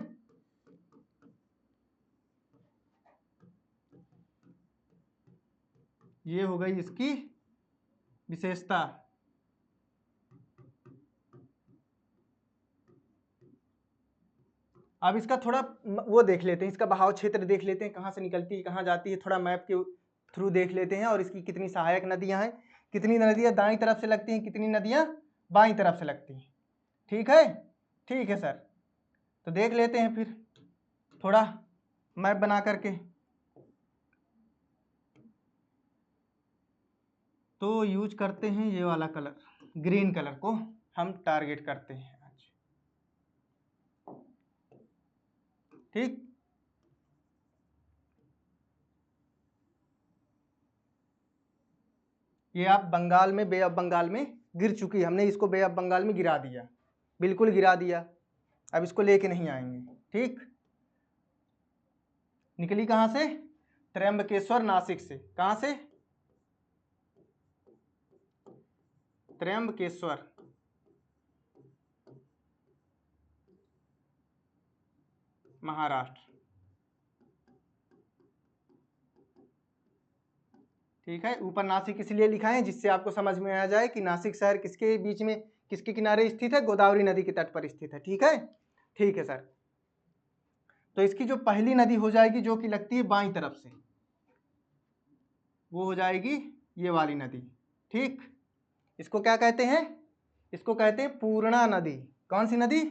Speaker 1: ये हो गई इसकी विशेषता। अब इसका थोड़ा वो देख लेते हैं, इसका बहाव क्षेत्र देख लेते हैं, कहाँ से निकलती है कहाँ जाती है, थोड़ा मैप के थ्रू देख लेते हैं। और इसकी कितनी सहायक नदियां हैं, कितनी नदियां दाईं तरफ से लगती हैं, कितनी नदियां बाईं तरफ से लगती हैं। ठीक है, ठीक है सर। तो देख लेते हैं फिर थोड़ा मैप बना करके। तो यूज करते हैं ये वाला कलर, ग्रीन कलर को हम टारगेट करते हैं आज। ठीक, ये आप बंगाल में, बे ऑफ बंगाल में गिर चुकी है। हमने इसको बे ऑफ बंगाल में गिरा दिया, बिल्कुल गिरा दिया। अब इसको लेके नहीं आएंगे। ठीक, निकली कहाँ से? त्र्यंबकेश्वर नासिक से। कहाँ से? त्र्यंबकेश्वर, महाराष्ट्र। ठीक है, ऊपर नासिक इसलिए लिखा है जिससे आपको समझ में आ जाए कि नासिक शहर किसके बीच में, किसके किनारे स्थित है? गोदावरी नदी के तट पर स्थित है। ठीक है, ठीक है सर। तो इसकी जो पहली नदी हो जाएगी जो कि लगती है बाईं तरफ से, वो हो जाएगी ये वाली नदी। ठीक, इसको क्या कहते हैं? इसको कहते हैं पूर्णा नदी। कौन सी नदी?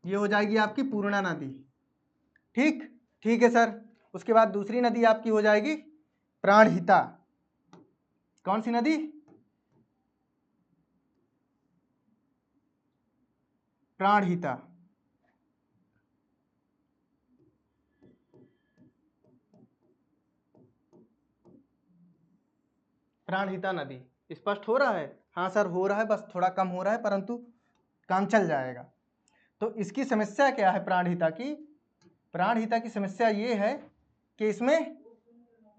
Speaker 1: ये हो जाएगी आपकी पूर्णा नदी। ठीक, ठीक है सर। उसके बाद दूसरी नदी आपकी हो जाएगी प्राणहिता। कौन सी नदी? प्राणहिता। प्राणहिता नदी। स्पष्ट हो रहा है? हाँ सर हो रहा है, बस थोड़ा कम हो रहा है परंतु काम चल जाएगा। तो इसकी समस्या क्या है प्राणहिता की? प्राणहिता की समस्या ये है कि इसमें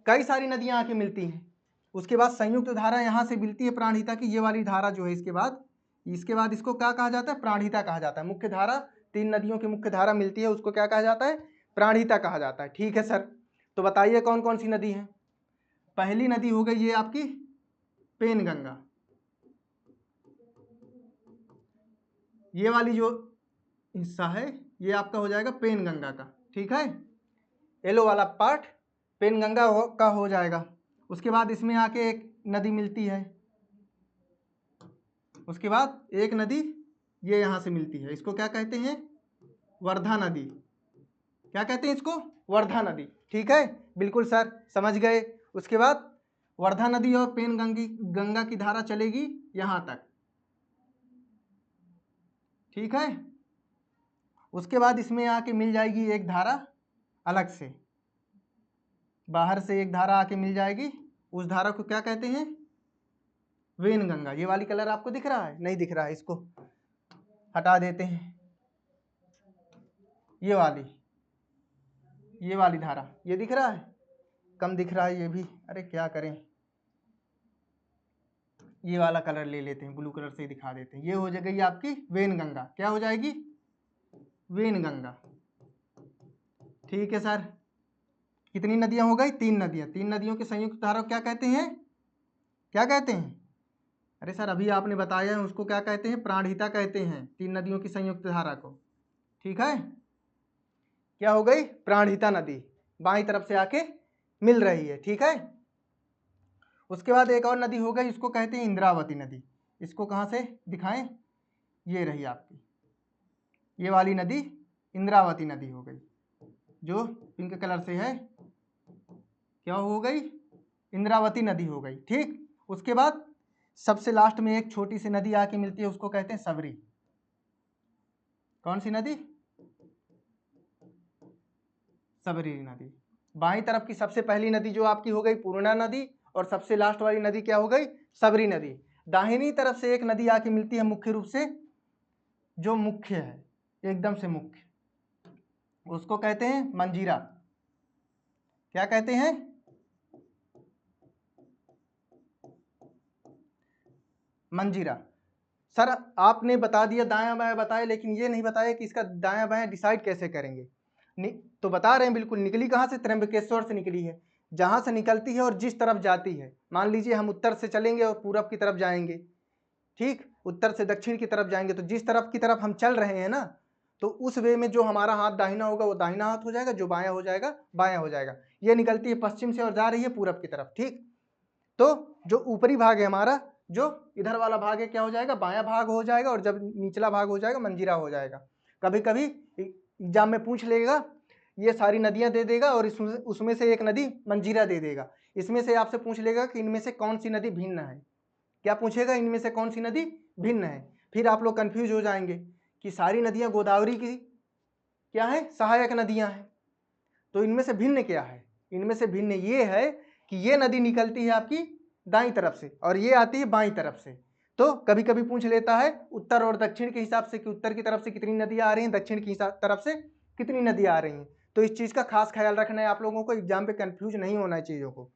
Speaker 1: कई सारी नदियां आके मिलती हैं। उसके बाद संयुक्त धारा यहाँ से मिलती है प्राणहिता की, ये वाली धारा जो है इसके बाद इसको क्या कहा जाता है? प्राणहिता कहा जाता है। मुख्य धारा, 3 नदियों की मुख्य धारा मिलती है, उसको क्या कहा जाता है? प्राणहिता कहा जाता है। ठीक है सर, तो बताइए कौन कौन सी नदी है? पहली नदी हो गई ये आपकी पेनगंगा, ये वाली जो हिस्सा है ये आपका हो जाएगा पेनगंगा का। ठीक है, येलो वाला पार्ट पेनगंगा का हो जाएगा। उसके बाद इसमें आके एक नदी मिलती है, उसके बाद एक नदी ये यहाँ से मिलती है, इसको क्या कहते हैं? वर्धा नदी। क्या कहते हैं इसको? वर्धा नदी। ठीक है, बिल्कुल सर, समझ गए। उसके बाद वर्धा नदी और गंगा की धारा चलेगी यहाँ तक। ठीक है, उसके बाद इसमें आके मिल जाएगी एक धारा अलग से, बाहर से एक धारा आके मिल जाएगी, उस धारा को क्या कहते हैं? वेनगंगा। ये वाली कलर आपको दिख रहा है? नहीं दिख रहा है, इसको हटा देते हैं। ये वाली धारा, ये दिख रहा है? कम दिख रहा है ये भी, अरे क्या करें, ये वाला कलर ले लेते हैं, ब्लू कलर से ही दिखा देते हैं। ये हो जाएगी आपकी वेनगंगा। क्या हो जाएगी? वेनगंगा। ठीक है सर, कितनी नदियां हो गई? 3 नदियां। 3 नदियों के संयुक्त धारा को क्या कहते हैं? क्या कहते हैं? अरे सर अभी आपने बताया है, उसको क्या कहते हैं? प्राणहिता कहते हैं, 3 नदियों की संयुक्त धारा को। ठीक है, क्या हो गई? प्राणहिता नदी बाईं तरफ से आके मिल रही है। ठीक है, उसके बाद एक और नदी हो गई, इसको कहते हैं इंद्रावती नदी। इसको कहाँ से दिखाएं? ये रही आपकी, ये वाली नदी इंद्रावती नदी हो गई, जो पिंक कलर से है। क्या हो गई? इंद्रावती नदी हो गई। ठीक, उसके बाद सबसे लास्ट में एक छोटी सी नदी आके मिलती है, उसको कहते हैं सबरी। कौन सी नदी? सबरी नदी। बाईं तरफ की सबसे पहली नदी जो आपकी हो गई पूर्णा नदी, और सबसे लास्ट वाली नदी क्या हो गई? सबरी नदी। दाहिनी तरफ से एक नदी आके मिलती है मुख्य रूप से, जो मुख्य है, एकदम से मुख्य, उसको कहते हैं मंजीरा। क्या कहते हैं? मंजीरा। सर आपने बता दिया दायां बायां बताया, लेकिन ये नहीं बताया कि इसका दायां बायां डिसाइड कैसे करेंगे। तो बता रहे हैं, बिल्कुल निकली कहाँ से? त्र्यंबकेश्वर से निकली है। जहां से निकलती है और जिस तरफ जाती है, मान लीजिए हम उत्तर से चलेंगे और पूरब की तरफ जाएंगे, ठीक, उत्तर से दक्षिण की तरफ जाएंगे, तो जिस तरफ की तरफ हम चल रहे हैं ना, तो उस वे में जो हमारा हाथ दाहिना होगा वो दाहिना हाथ हो जाएगा, जो बायां हो जाएगा बायां हो जाएगा। ये निकलती है पश्चिम से और जा रही है पूरब की तरफ। ठीक, तो जो ऊपरी भाग है हमारा, जो इधर वाला भाग है, क्या हो जाएगा? बायां भाग हो जाएगा, और जब निचला भाग हो जाएगा मंजीरा हो जाएगा। कभी कभी एग्जाम में पूछ लेगा, ये सारी नदियां दे देगा और उसमें से एक नदी मंजीरा दे देगा। इसमें से आपसे पूछ लेगा कि इनमें से कौन सी नदी भिन्न है। क्या पूछेगा? इनमें से कौन सी नदी भिन्न है। फिर आप लोग कंफ्यूज हो जाएंगे कि सारी नदियां गोदावरी की क्या है? सहायक नदियां हैं। तो इनमें से भिन्न क्या है? इनमें से भिन्न ये है कि ये नदी निकलती है आपकी दाईं तरफ से और ये आती है बाईं तरफ से। तो कभी कभी पूछ लेता है उत्तर और दक्षिण के हिसाब से कि उत्तर की तरफ से कितनी नदियां आ रही हैं, दक्षिण की तरफ से कितनी नदियां आ रही हैं। तो इस चीज का खास ख्याल रखना है आप लोगों को, एग्जाम पे कंफ्यूज नहीं होना है चीजों को,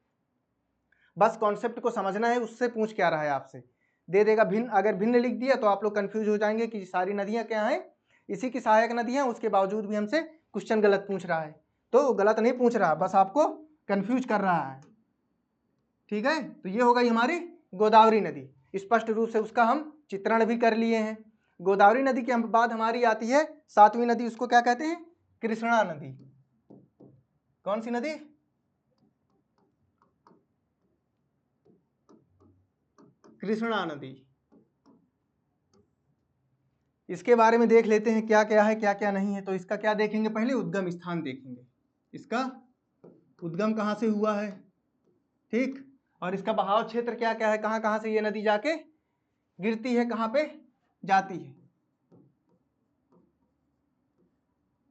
Speaker 1: बस कॉन्सेप्ट को समझना है। उससे पूछ क्या रहा है आपसे, दे देगा भिन्न। अगर भिन्न लिख दिया तो आप लोग कंफ्यूज हो जाएंगे कि सारी नदियां क्या हैं, इसी की सहायक नदियां, उसके बावजूद भी हमसे क्वेश्चन गलत पूछ रहा है। तो गलत नहीं पूछ रहा, बस आपको कंफ्यूज कर रहा है। ठीक है, तो ये हो गई हमारी गोदावरी नदी। स्पष्ट रूप से उसका हम चित्रण भी कर लिए हैं। गोदावरी नदी के बाद हमारी आती है 7वीं नदी, उसको क्या कहते हैं? कृष्णा नदी। कौन सी नदी? कृष्णा नदी। इसके बारे में देख लेते हैं क्या क्या है क्या क्या नहीं है। तो इसका क्या देखेंगे? पहले उद्गम स्थान देखेंगे, इसका उद्गम कहाँ से हुआ है, ठीक, और इसका बहाव क्षेत्र क्या क्या है, कहाँ कहाँ से ये नदी जाके गिरती है, कहाँ पे जाती है,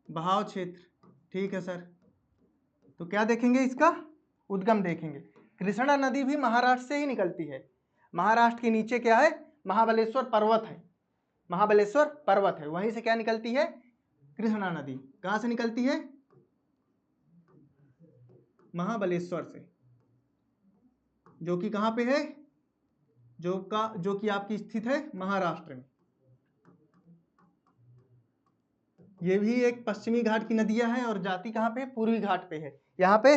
Speaker 1: बहाव क्षेत्र। ठीक है सर, तो क्या देखेंगे? इसका उद्गम देखेंगे। कृष्णा नदी भी महाराष्ट्र से ही निकलती है। महाराष्ट्र के नीचे क्या है? महाबलेश्वर पर्वत है, महाबलेश्वर पर्वत है, वहीं से क्या निकलती है? कृष्णा नदी। कहाँ से निकलती है? महाबलेश्वर से। जो कि कहाँ पे है, जो कि आपकी स्थित है महाराष्ट्र में। ये भी एक पश्चिमी घाट की नदियां हैं और जाती कहाँ पे, पूर्वी घाट पे है। यहाँ पे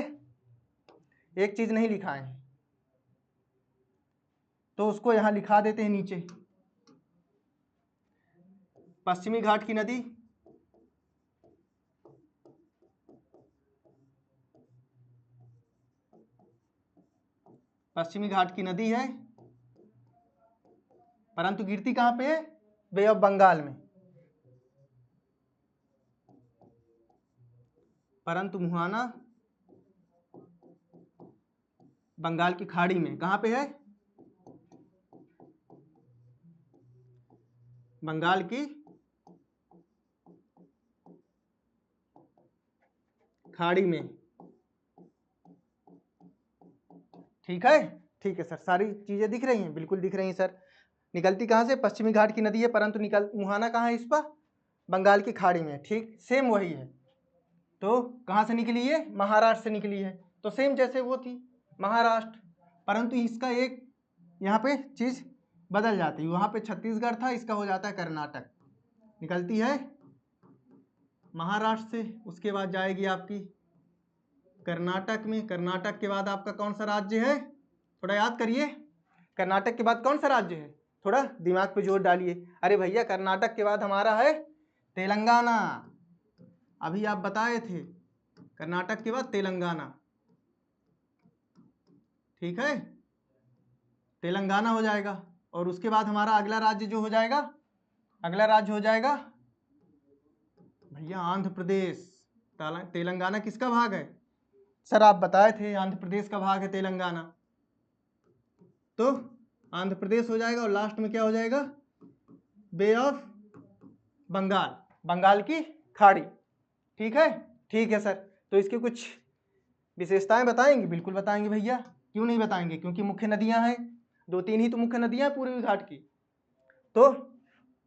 Speaker 1: एक चीज नहीं लिखा है तो उसको यहाँ लिखा देते हैं नीचे। पश्चिमी घाट की नदी पश्चिमी घाट की नदी है, परंतु गिरती कहाँ पे है, बे ऑफ बंगाल में। परंतु मुहाना बंगाल की खाड़ी में, कहाँ पे है, बंगाल की खाड़ी में। ठीक है, ठीक है सर, सारी चीजें दिख रही हैं, बिल्कुल दिख रही हैं सर। निकलती कहाँ से, पश्चिमी घाट की नदी है, परंतु मुहाना कहाँ है इस पर, बंगाल की खाड़ी में। ठीक, सेम वही है। तो कहाँ से निकली है, महाराष्ट्र से निकली है। तो सेम जैसे वो थी महाराष्ट्र, परंतु इसका एक यहाँ पे चीज बदल जाती है। वहाँ पे छत्तीसगढ़ था, इसका हो जाता है कर्नाटक। निकलती है महाराष्ट्र से, उसके बाद जाएगी आपकी कर्नाटक में। कर्नाटक के बाद आपका कौन सा राज्य है, थोड़ा याद करिए। कर्नाटक के बाद कौन सा राज्य है, थोड़ा दिमाग पे जोर डालिए। अरे भैया, कर्नाटक के बाद हमारा है तेलंगाना। अभी आप बताए थे, कर्नाटक के बाद तेलंगाना। ठीक है, तेलंगाना हो जाएगा। और उसके बाद हमारा अगला राज्य जो हो जाएगा, अगला राज्य हो जाएगा भैया आंध्र प्रदेश। तेलंगाना किसका भाग है सर, आप बताए थे आंध्र प्रदेश का भाग है तेलंगाना। तो आंध्र प्रदेश हो जाएगा और लास्ट में क्या हो जाएगा, बे ऑफ बंगाल, बंगाल की खाड़ी। ठीक है, ठीक है सर। तो इसकी कुछ विशेषताएं बताएंगे, बिल्कुल बताएंगे भैया, क्यों नहीं बताएंगे, क्योंकि मुख्य नदियां हैं, 2-3 ही तो मुख्य नदियां हैं पूर्वी घाट की। तो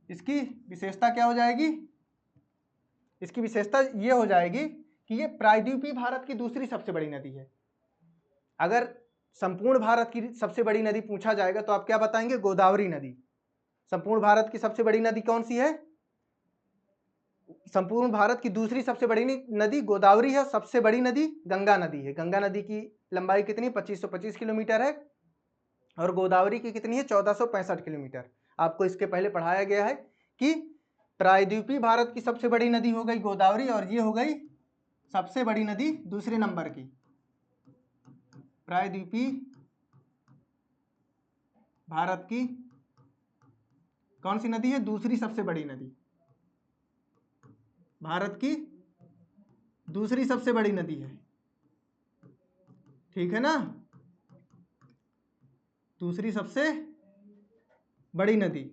Speaker 1: इसकी विशेषता क्या हो जाएगी, इसकी विशेषता ये हो जाएगी कि ये प्रायद्वीपीय भारत की दूसरी सबसे बड़ी नदी है। अगर संपूर्ण भारत की सबसे बड़ी नदी पूछा जाएगा तो आप क्या बताएंगे, गोदावरी नदी। संपूर्ण भारत की सबसे बड़ी नदी कौन सी है, संपूर्ण भारत की दूसरी सबसे बड़ी नदी गोदावरी है। सबसे बड़ी नदी गंगा नदी है। गंगा नदी की लंबाई कितनी, 2525 किलोमीटर है, और गोदावरी की कितनी है, 1465 किलोमीटर। आपको इसके पहले पढ़ाया गया है कि प्रायद्वीपीय भारत की सबसे बड़ी नदी हो गई गोदावरी, और ये हो गई सबसे बड़ी नदी दूसरे नंबर की। प्रायद्वीपीय भारत की कौन सी नदी है, दूसरी सबसे बड़ी नदी, भारत की दूसरी सबसे बड़ी नदी है। ठीक है ना, दूसरी सबसे बड़ी नदी।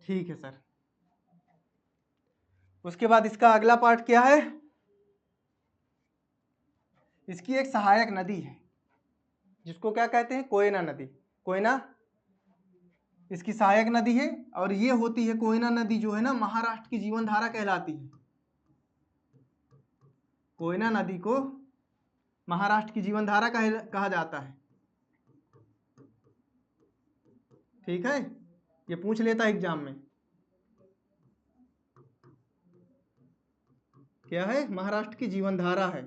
Speaker 1: ठीक है सर। उसके बाद इसका अगला पार्ट क्या है, इसकी एक सहायक नदी है जिसको क्या कहते हैं, कोयना नदी। कोयना इसकी सहायक नदी है, और ये होती है कोयना नदी जो है ना, महाराष्ट्र की जीवन धारा कहलाती है। कोयना नदी को महाराष्ट्र की जीवन धारा कहा जाता है। ठीक है, ये पूछ लेता है एग्जाम में, क्या है, महाराष्ट्र की जीवन धारा है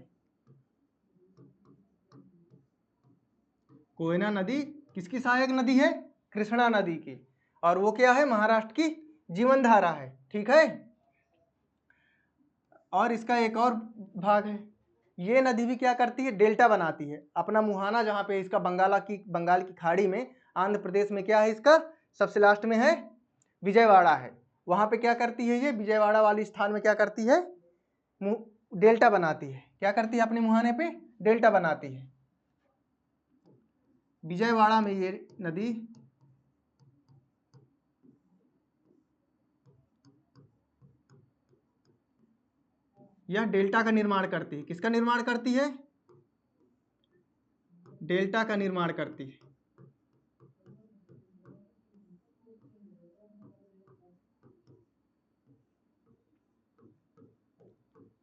Speaker 1: कोयना नदी। किसकी सहायक नदी है, कृष्णा नदी की, और वो क्या है, महाराष्ट्र की जीवन धारा है। ठीक है, और इसका एक और भाग है, ये नदी भी क्या करती है, डेल्टा बनाती है। अपना मुहाना जहाँ पे इसका बंगाल की खाड़ी में, आंध्र प्रदेश में क्या है, इसका सबसे लास्ट में है विजयवाड़ा है। वहाँ पे क्या करती है, ये विजयवाड़ा वाली स्थान में क्या करती है, डेल्टा बनाती है। क्या करती है, अपने मुहाने पे डेल्टा बनाती है। विजयवाड़ा में ये नदी यह डेल्टा का निर्माण करती है। किसका निर्माण करती है, डेल्टा का निर्माण करती है।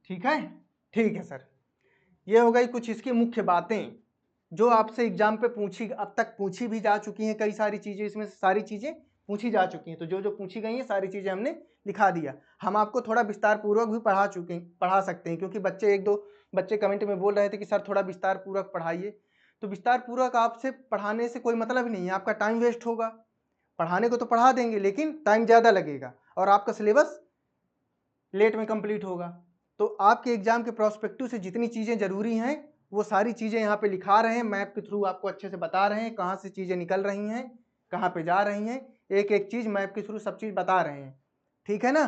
Speaker 1: ठीक है, ठीक है सर। ये हो गई कुछ इसकी मुख्य बातें जो आपसे एग्जाम पे अब तक पूछी भी जा चुकी हैं। कई सारी चीज़ें इसमें सारी चीज़ें पूछी जा चुकी हैं, तो जो जो पूछी गई हैं सारी चीज़ें हमने लिखा दिया। हम आपको थोड़ा विस्तार पूर्वक भी पढ़ा सकते हैं, क्योंकि एक दो बच्चे कमेंट में बोल रहे थे कि सर थोड़ा विस्तार पूर्वक पढ़ाइए। तो विस्तार पूर्वक आपसे पढ़ाने से कोई मतलब ही नहीं है, आपका टाइम वेस्ट होगा। पढ़ाने को तो पढ़ा देंगे लेकिन टाइम ज़्यादा लगेगा और आपका सिलेबस लेट में कंप्लीट होगा। तो आपके एग्जाम के प्रोस्पेक्टिव से जितनी चीज़ें ज़रूरी हैं वो सारी चीज़ें यहाँ पे लिखा रहे हैं, मैप के थ्रू आपको अच्छे से बता रहे हैं कहाँ से चीज़ें निकल रही हैं, कहाँ पे जा रही हैं, एक एक चीज़ मैप के थ्रू सब चीज़ बता रहे हैं। ठीक है ना।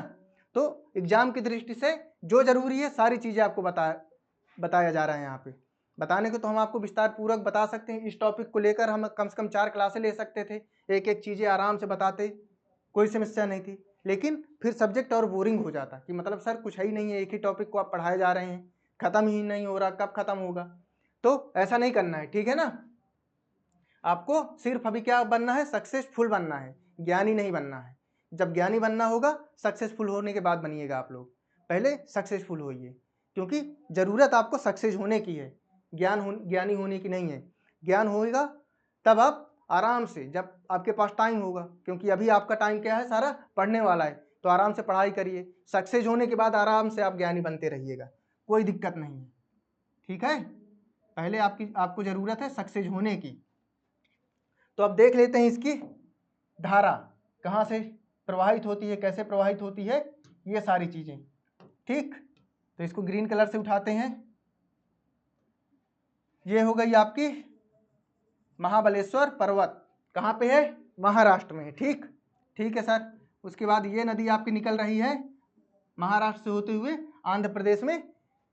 Speaker 1: तो एग्जाम की दृष्टि से जो ज़रूरी है सारी चीज़ें आपको बताया जा रहा है यहाँ पे। बताने को तो हम आपको विस्तार पूर्वक बता सकते हैं। इस टॉपिक को लेकर हम कम से कम 4 क्लासें ले सकते थे, एक एक चीज़ें आराम से बताते, कोई समस्या नहीं थी। लेकिन फिर सब्जेक्ट और बोरिंग हो जाता कि मतलब सर कुछ है ही नहीं है, एक ही टॉपिक को आप पढ़ाए जा रहे हैं, ख़त्म ही नहीं हो रहा, कब ख़त्म होगा। तो ऐसा नहीं करना है, ठीक है ना। आपको सिर्फ अभी क्या बनना है, सक्सेसफुल बनना है, ज्ञानी नहीं बनना है। जब ज्ञानी बनना होगा सक्सेसफुल होने के बाद बनिएगा आप लोग, पहले सक्सेसफुल होइए, क्योंकि ज़रूरत आपको सक्सेस होने की है, ज्ञानी होने की नहीं है। ज्ञान होगा तब आप आराम से, जब आपके पास टाइम होगा, क्योंकि अभी आपका टाइम क्या है, सारा पढ़ने वाला है, तो आराम से पढ़ाई करिए। सक्सेस होने के बाद आराम से आप ज्ञानी बनते रहिएगा, कोई दिक्कत नहीं है। ठीक है, पहले आपको ज़रूरत है सक्सेस होने की। तो अब देख लेते हैं इसकी धारा कहाँ से प्रवाहित होती है, कैसे प्रवाहित होती है, ये सारी चीज़ें। ठीक, तो इसको ग्रीन कलर से उठाते हैं। ये हो गई आपकी महाबलेश्वर पर्वत, कहाँ पे है, महाराष्ट्र में है। ठीक, ठीक है सर। उसके बाद ये नदी आपकी निकल रही है महाराष्ट्र से होते हुए आंध्र प्रदेश में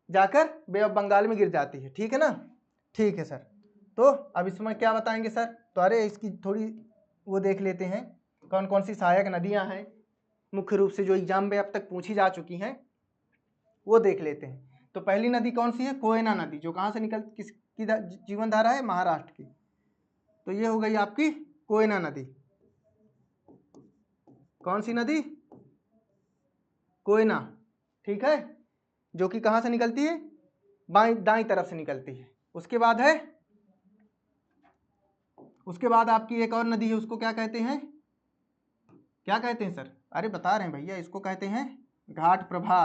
Speaker 1: जाकर बे ऑफ बंगाल में गिर जाती है। ठीक है ना, ठीक है सर। तो अब इसमें क्या बताएंगे सर, तो अरे इसकी थोड़ी वो देख लेते हैं कौन कौन सी सहायक नदियां हैं मुख्य रूप से जो एग्जाम में अब तक पूछी जा चुकी हैं, वो देख लेते हैं। तो पहली नदी कौन सी है, कोयना नदी, जो कहाँ से किसकी जीवन धारा है, महाराष्ट्र की। तो ये हो गई आपकी कोयना नदी। कौन सी नदी, कोयना। ठीक है, जो कि कहाँ से निकलती है, दाईं तरफ से निकलती है। उसके बाद आपकी एक और नदी है, उसको क्या कहते हैं, क्या कहते हैं सर, अरे बता रहे हैं भैया, इसको कहते हैं घाट प्रभा।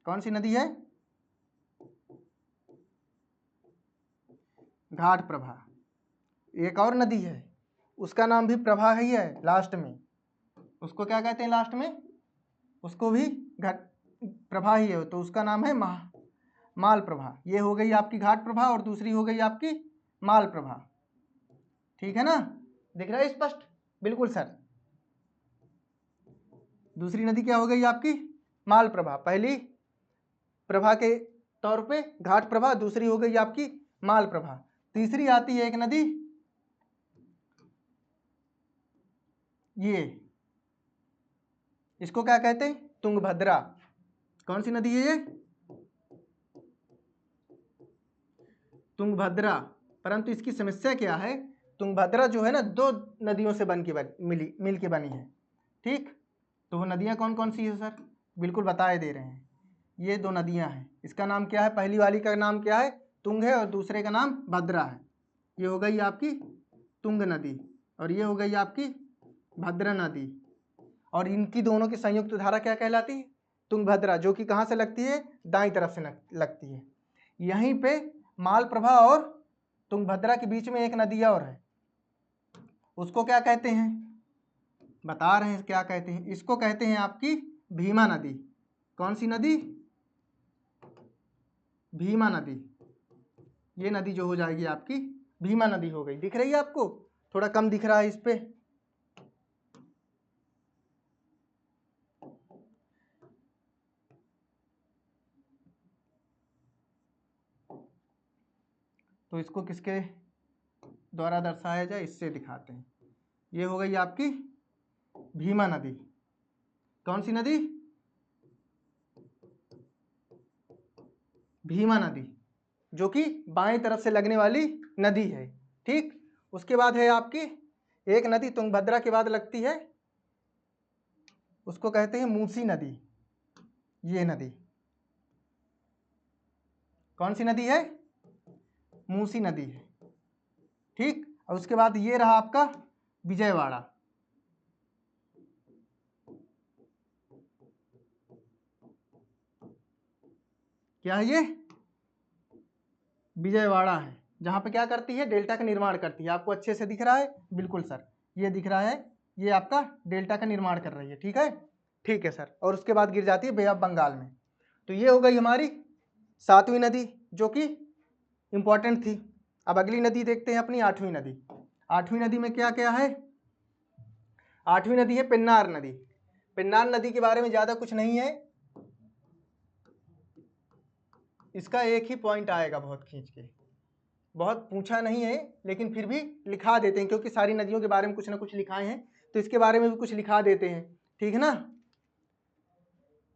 Speaker 1: कौन सी नदी है, घाट प्रभा। एक और नदी है उसका नाम भी प्रभा ही है, लास्ट में उसको क्या कहते हैं, लास्ट में उसको भी घाट प्रभा ही है, तो उसका नाम है माल प्रभा। ये हो गई आपकी घाट प्रभा और दूसरी हो गई आपकी माल प्रभा। ठीक है ना, दिख रहा है स्पष्ट, बिल्कुल सर। दूसरी नदी क्या हो गई आपकी, माल प्रभा। पहली प्रभा के तौर पे घाट प्रभा, दूसरी हो गई आपकी माल प्रभा। तीसरी आती है एक नदी, ये इसको क्या कहते हैं, तुंगभद्रा। कौन सी नदी है ये, तुंगभद्रा। परंतु इसकी समस्या क्या है, तुंगभद्रा जो है ना, दो नदियों से मिल के बनी है। ठीक, तो वो नदियाँ कौन कौन सी है सर, बिल्कुल बताए दे रहे हैं। ये दो नदियाँ हैं, इसका नाम क्या है, पहली वाली का नाम क्या है, तुंग है, और दूसरे का नाम भद्रा है। ये हो गई आपकी तुंग नदी और ये हो गई आपकी भद्रा नदी, और इनकी दोनों की संयुक्त धारा क्या कहलाती है, तुंगभद्रा, जो कि कहाँ से लगती है, दाईं तरफ से लगती है। यहीं पे मालप्रभा और तुंगभद्रा के बीच में एक नदी और है, उसको क्या कहते हैं, बता रहे हैं क्या कहते हैं, इसको कहते हैं आपकी भीमा नदी। कौन सी नदी, भीमा नदी। ये नदी जो हो जाएगी आपकी भीमा नदी हो गई। दिख रही है आपको, थोड़ा कम दिख रहा है इस पे। तो इसको किसके द्वारा दर्शाया जाए, इससे दिखाते हैं। ये हो गई आपकी भीमा नदी। कौन सी नदी, भीमा नदी, जो कि बाएं तरफ से लगने वाली नदी है। ठीक, उसके बाद है आपकी एक नदी तुंगभद्रा के बाद लगती है, उसको कहते हैं मूसी नदी। ये नदी कौन सी नदी है, मूसी नदी है, ठीक। और उसके बाद ये रहा आपका विजयवाड़ा, क्या है ये, विजयवाड़ा है, जहाँ पे क्या करती है, डेल्टा का निर्माण करती है। आपको अच्छे से दिख रहा है, बिल्कुल सर, ये दिख रहा है, ये आपका डेल्टा का निर्माण कर रही है, ठीक है, ठीक है सर। और उसके बाद गिर जाती है बे ऑफ बंगाल में। तो ये हो गई हमारी 7वीं नदी जो कि इंपॉर्टेंट थी। अब अगली नदी देखते हैं अपनी 8वीं नदी। 8वीं नदी में क्या क्या है, 8वीं नदी है पेन्नार नदी। पेन्नार नदी के बारे में ज़्यादा कुछ नहीं है, इसका एक ही पॉइंट आएगा बहुत खींच के, बहुत पूछा नहीं है लेकिन फिर भी लिखा देते हैं, क्योंकि सारी नदियों के बारे में कुछ ना कुछ लिखाए हैं, तो इसके बारे में भी कुछ लिखा देते हैं, ठीक है ना।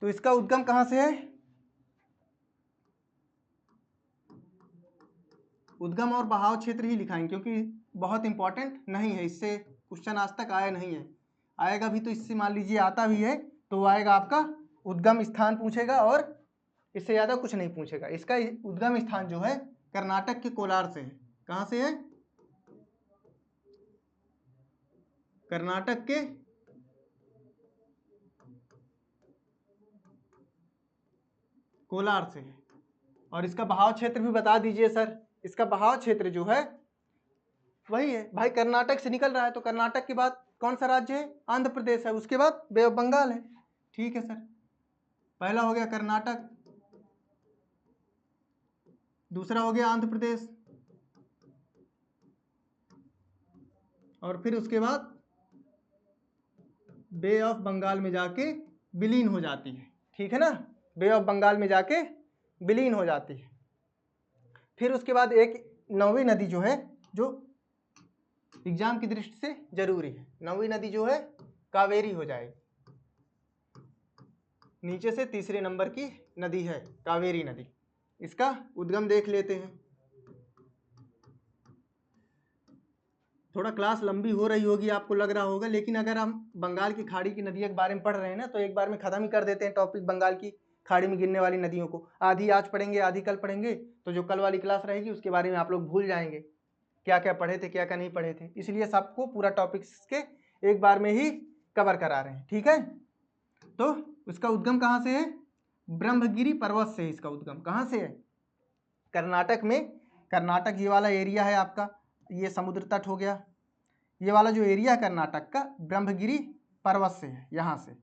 Speaker 1: तो इसका उद्गम कहाँ से है, उद्गम और बहाव क्षेत्र ही लिखाएंगे, क्योंकि बहुत इंपॉर्टेंट नहीं है, इससे क्वेश्चन आज तक आया नहीं है। आएगा भी तो इससे मान लीजिए आता भी है तो वो आएगा आपका उद्गम स्थान पूछेगा, और इससे ज़्यादा कुछ नहीं पूछेगा। इसका उद्गम स्थान जो है कर्नाटक के कोलार से है। कहाँ से है, कर्नाटक के कोलार से है। और इसका बहाव क्षेत्र भी बता दीजिए सर। इसका बहाव क्षेत्र जो है वही है भाई, कर्नाटक से निकल रहा है, तो कर्नाटक के बाद कौन सा राज्य है, आंध्र प्रदेश है, उसके बाद बे ऑफ बंगाल है, ठीक है सर। पहला हो गया कर्नाटक, दूसरा हो गया आंध्र प्रदेश, और फिर उसके बाद बे ऑफ बंगाल में जाके विलीन हो जाती है, ठीक है ना, बे ऑफ बंगाल में जाके विलीन हो जाती है। फिर उसके बाद एक 9वीं नदी जो है, जो एग्जाम की दृष्टि से जरूरी है, 9वीं नदी जो है कावेरी हो जाएगी। नीचे से तीसरे नंबर की नदी है कावेरी नदी। इसका उद्गम देख लेते हैं। थोड़ा क्लास लंबी हो रही होगी, आपको लग रहा होगा, लेकिन अगर हम बंगाल की खाड़ी की नदियों के बारे में पढ़ रहे हैं ना, तो एक बार में खत्म ही कर देते हैं टॉपिक बंगाल की खाड़ी में गिरने वाली नदियों को। आधी आज पढ़ेंगे, आधी कल पढ़ेंगे, तो जो कल वाली क्लास रहेगी उसके बारे में आप लोग भूल जाएंगे, क्या क्या पढ़े थे क्या क्या नहीं पढ़े थे। इसलिए सबको पूरा टॉपिक के एक बार में ही कवर करा रहे हैं, ठीक है। तो उसका उद्गम कहाँ से है, ब्रह्मगिरी पर्वत से। इसका उद्गम कहाँ से है, कर्नाटक में। कर्नाटक ये वाला एरिया है आपका, ये समुद्र तट हो गया, ये वाला जो एरिया है कर्नाटक का ब्रह्मगिरी पर्वत से है, यहाँ से,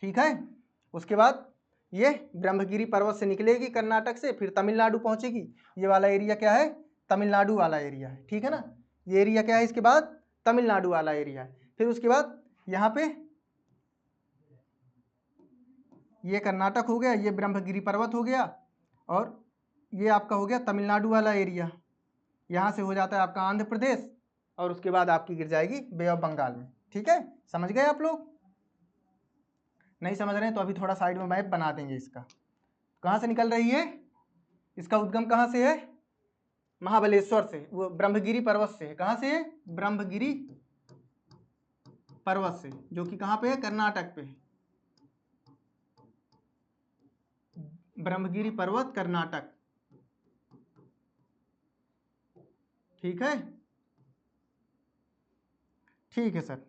Speaker 1: ठीक है। उसके बाद ये ब्रह्मगिरी पर्वत से निकलेगी कर्नाटक से, फिर तमिलनाडु पहुँचेगी। ये वाला एरिया क्या है, तमिलनाडु वाला एरिया है, ठीक है ना। ये एरिया क्या है, इसके बाद तमिलनाडु वाला एरिया है। फिर उसके बाद यहाँ पे ये कर्नाटक हो गया, ये ब्रह्मगिरी पर्वत हो गया, और ये आपका हो गया तमिलनाडु वाला एरिया। यहाँ से हो जाता है आपका आंध्र प्रदेश, और उसके बाद आपकी गिर जाएगी बे ऑफ बंगाल में, ठीक है। समझ गए आप लोग, नहीं समझ रहे हैं तो अभी थोड़ा साइड में मैप बना देंगे इसका। कहाँ से निकल रही है, इसका उद्गम कहाँ से है, महाबलेश्वर से, वो ब्रह्मगिरी पर्वत से है। कहाँ से है, ब्रह्मगिरी पर्वत से, जो कि कहाँ पे है, कर्नाटक पे है। ब्रह्मगिरी पर्वत कर्नाटक, ठीक है, ठीक है सर।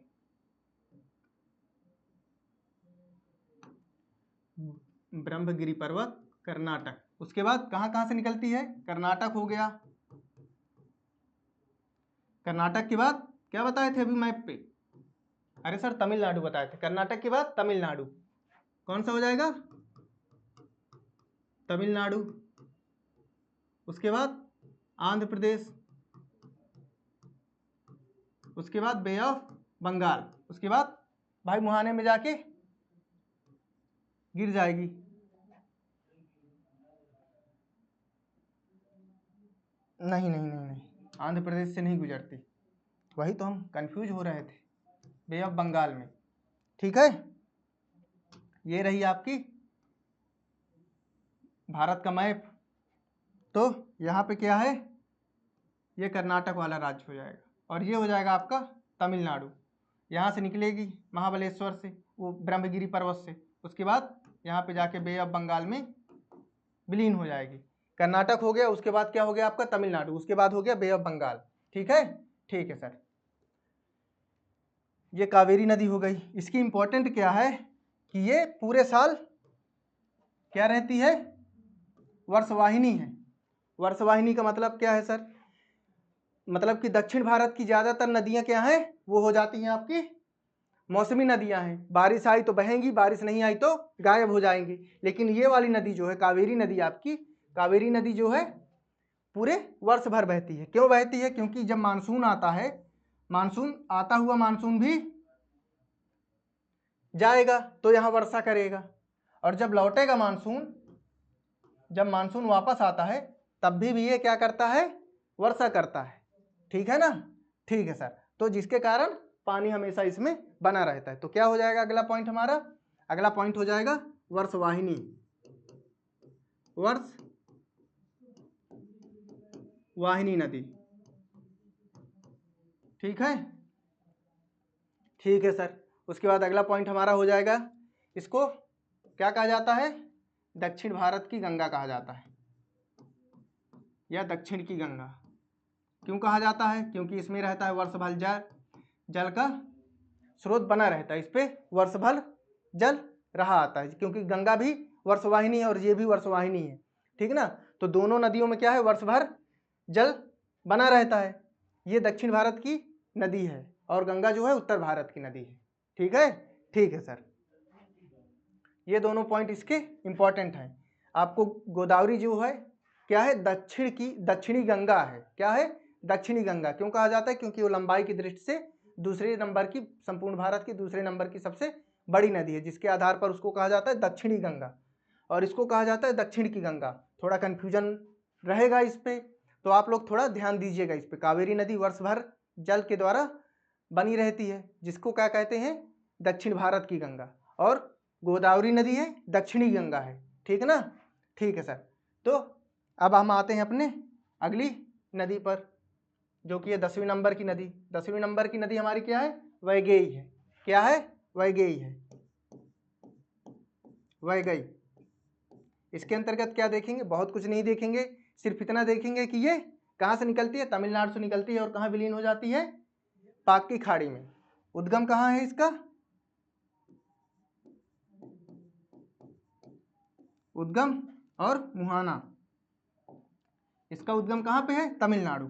Speaker 1: ब्रह्मगिरी पर्वत कर्नाटक, उसके बाद कहाँ कहाँ से निकलती है, कर्नाटक हो गया, कर्नाटक के बाद क्या बताए थे अभी मैप पे, अरे सर तमिलनाडु बताए थे। कर्नाटक के बाद तमिलनाडु, कौन सा हो जाएगा, तमिलनाडु। उसके बाद आंध्र प्रदेश, उसके बाद बे ऑफ बंगाल, उसके बाद भाई मुहाने में जाके गिर जाएगी। नहीं नहीं नहीं नहीं, आंध्र प्रदेश से नहीं गुजरती, वही तो हम कंफ्यूज हो रहे थे, बे ऑफ बंगाल में, ठीक है। ये रही आपकी भारत का मैप। तो यहाँ पे क्या है, ये कर्नाटक वाला राज्य हो जाएगा, और ये हो जाएगा आपका तमिलनाडु। यहाँ से निकलेगी महाबलेश्वर से, वो ब्रह्मगिरी पर्वत से, उसके बाद यहाँ पे जाके बे ऑफ बंगाल में विलीन हो जाएगी। कर्नाटक हो गया, उसके बाद क्या हो गया आपका तमिलनाडु, उसके बाद हो गया बे ऑफ बंगाल। ठीक है, ठीक है सर। ये कावेरी नदी हो गई। इसकी इंपॉर्टेंट क्या है कि ये पूरे साल क्या रहती है, वर्षवाहिनी है। वर्षवाहिनी का मतलब क्या है सर, मतलब कि दक्षिण भारत की ज्यादातर नदियां क्या हैं, वो हो जाती हैं आपकी मौसमी नदियां हैं। बारिश आई तो बहेंगी, बारिश नहीं आई तो गायब हो जाएंगी। लेकिन ये वाली नदी जो है कावेरी नदी, आपकी कावेरी नदी जो है पूरे वर्ष भर बहती है। क्यों बहती है, क्योंकि जब मानसून आता है, मानसून आता हुआ मानसून भी जाएगा तो यहाँ वर्षा करेगा, और जब लौटेगा मानसून, जब मानसून वापस आता है तब भी ये क्या करता है, वर्षा करता है। ठीक है ना, ठीक है सर। तो जिसके कारण पानी हमेशा इसमें बना रहता है। तो क्या हो जाएगा अगला पॉइंट हमारा, अगला पॉइंट हो जाएगा वर्षवाहिनी, वर्षवाहिनी नदी। ठीक है, ठीक है सर। उसके बाद अगला पॉइंट हमारा हो जाएगा, इसको क्या कहा जाता है, दक्षिण भारत की गंगा कहा जाता है, या दक्षिण की गंगा। क्यों कहा जाता है, क्योंकि इसमें रहता है वर्ष भर जल का स्रोत बना रहता है, इस पे वर्ष भर जल रहा आता है, क्योंकि गंगा भी वर्षवाहिनी है और ये भी वर्षवाहिनी है। ठीक ना, तो दोनों नदियों में क्या है, वर्ष भर जल बना रहता है। ये दक्षिण भारत की नदी है और गंगा जो है उत्तर भारत की नदी है। ठीक है, ठीक है सर। ये दोनों पॉइंट इसके इंपॉर्टेंट हैं। आपको गोदावरी जो है क्या है, दक्षिणी गंगा है। क्या है, दक्षिणी गंगा। क्यों कहा जाता है, क्योंकि वो लंबाई की दृष्टि से दूसरे नंबर की, संपूर्ण भारत की दूसरे नंबर की सबसे बड़ी नदी है, जिसके आधार पर उसको कहा जाता है दक्षिणी गंगा, और इसको कहा जाता है दक्षिण की गंगा। थोड़ा कंफ्यूजन रहेगा इस पे, तो आप लोग थोड़ा ध्यान दीजिएगा इस पे। कावेरी नदी वर्ष भर जल के द्वारा बनी रहती है, जिसको क्या कहते हैं, दक्षिण भारत की गंगा, और गोदावरी नदी है दक्षिणी गंगा है। ठीक है ना, ठीक है सर। तो अब हम आते हैं अपने अगली नदी पर, जो कि है 10वीं नंबर की नदी। 10वीं नंबर की नदी हमारी क्या है, वैगेई है। क्या है, वैगेई है, वैगेई। इसके अंतर्गत क्या देखेंगे, बहुत कुछ नहीं देखेंगे, सिर्फ इतना देखेंगे कि ये कहाँ से निकलती है, तमिलनाडु से निकलती है, और कहाँ विलीन हो जाती है, पाक की खाड़ी में। उद्गम कहाँ है इसका, उद्गम और मुहाना, इसका उद्गम कहाँ पे है, तमिलनाडु।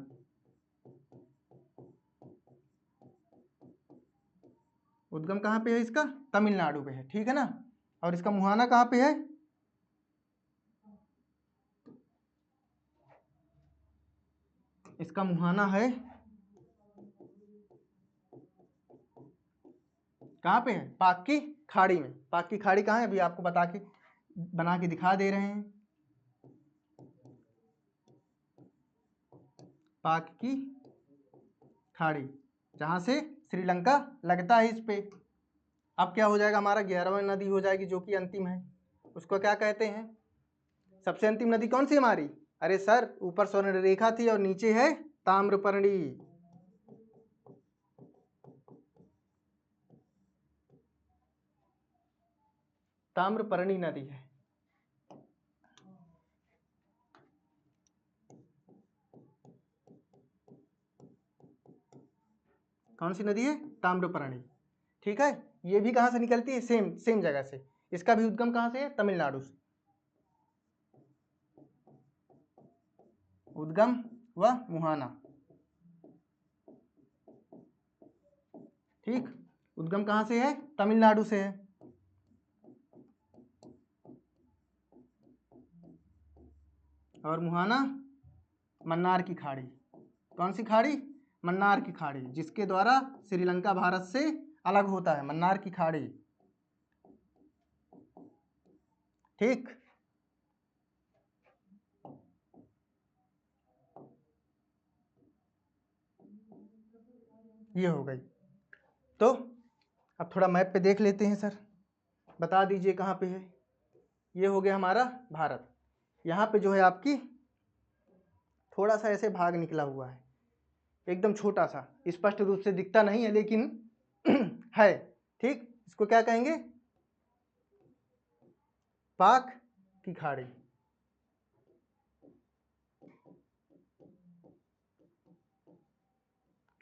Speaker 1: उद्गम कहाँ पे है इसका, तमिलनाडु पे है। ठीक है ना, और इसका मुहाना कहाँ पे है, इसका मुहाना है कहाँ पे है, पाक की खाड़ी में। पाक की खाड़ी कहाँ है, अभी आपको बना के दिखा दे रहे हैं। पाक की खाड़ी, जहाँ से श्रीलंका लगता है इस पे। अब क्या हो जाएगा हमारा, 11वां नदी हो जाएगी, जो कि अंतिम है। उसको क्या कहते हैं, सबसे अंतिम नदी कौन सी हमारी, अरे सर ऊपर स्वर्ण रेखा थी और नीचे है ताम्रपर्णी। ताम्रपर्णी नदी है। कौन सी नदी है, ताम्रपर्णी। ठीक है, ये भी कहाँ से निकलती है, सेम सेम जगह से। इसका भी उद्गम कहाँ से है, तमिलनाडु से। उद्गम व मुहाना, ठीक। उद्गम कहाँ से है, तमिलनाडु से है। और मुहाना मन्नार की खाड़ी। कौन सी खाड़ी, मन्नार की खाड़ी, जिसके द्वारा श्रीलंका भारत से अलग होता है, मन्नार की खाड़ी। ठीक, ये हो गई। तो अब थोड़ा मैप पे देख लेते हैं सर, बता दीजिए कहाँ पे है। ये हो गया हमारा भारत। यहाँ पे जो है आपकी थोड़ा सा ऐसे भाग निकला हुआ है, एकदम छोटा सा, स्पष्ट रूप से दिखता नहीं है लेकिन है। ठीक, इसको क्या कहेंगे, पाक की खाड़ी।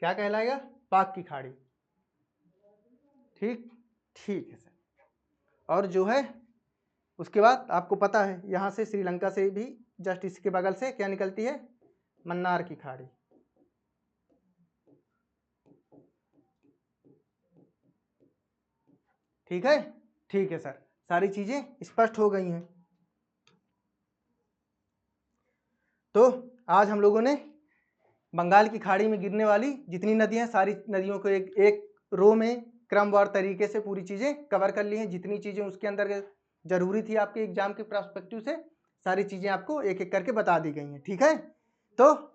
Speaker 1: क्या कहलाएगा? पाक की खाड़ी। ठीक ठीक है सर। और जो है उसके बाद आपको पता है यहाँ से श्रीलंका से भी जस्ट इसके बगल से क्या निकलती है? मन्नार की खाड़ी। ठीक है, ठीक है सर, सारी चीजें स्पष्ट हो गई हैं। तो आज हम लोगों ने बंगाल की खाड़ी में गिरने वाली जितनी नदियां, सारी नदियों को एक रो में क्रमवार तरीके से पूरी चीजें कवर कर ली हैं। जितनी चीजें उसके अंदर जरूरी थी आपके एग्जाम के पर्सपेक्टिव से, सारी चीजें आपको एक एक करके बता दी गई हैं। ठीक है, तो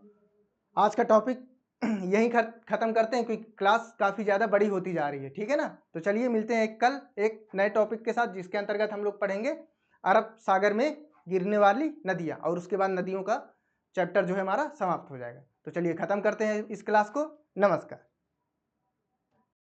Speaker 1: आज का टॉपिक यहीं खत्म करते हैं क्योंकि क्लास काफी ज्यादा बड़ी होती जा रही है। ठीक है ना, तो चलिए मिलते हैं कल एक नए टॉपिक के साथ, जिसके अंतर्गत हम लोग पढ़ेंगे अरब सागर में गिरने वाली नदियां, और उसके बाद नदियों का चैप्टर जो है हमारा समाप्त हो जाएगा। तो चलिए खत्म करते हैं इस क्लास को। नमस्कार।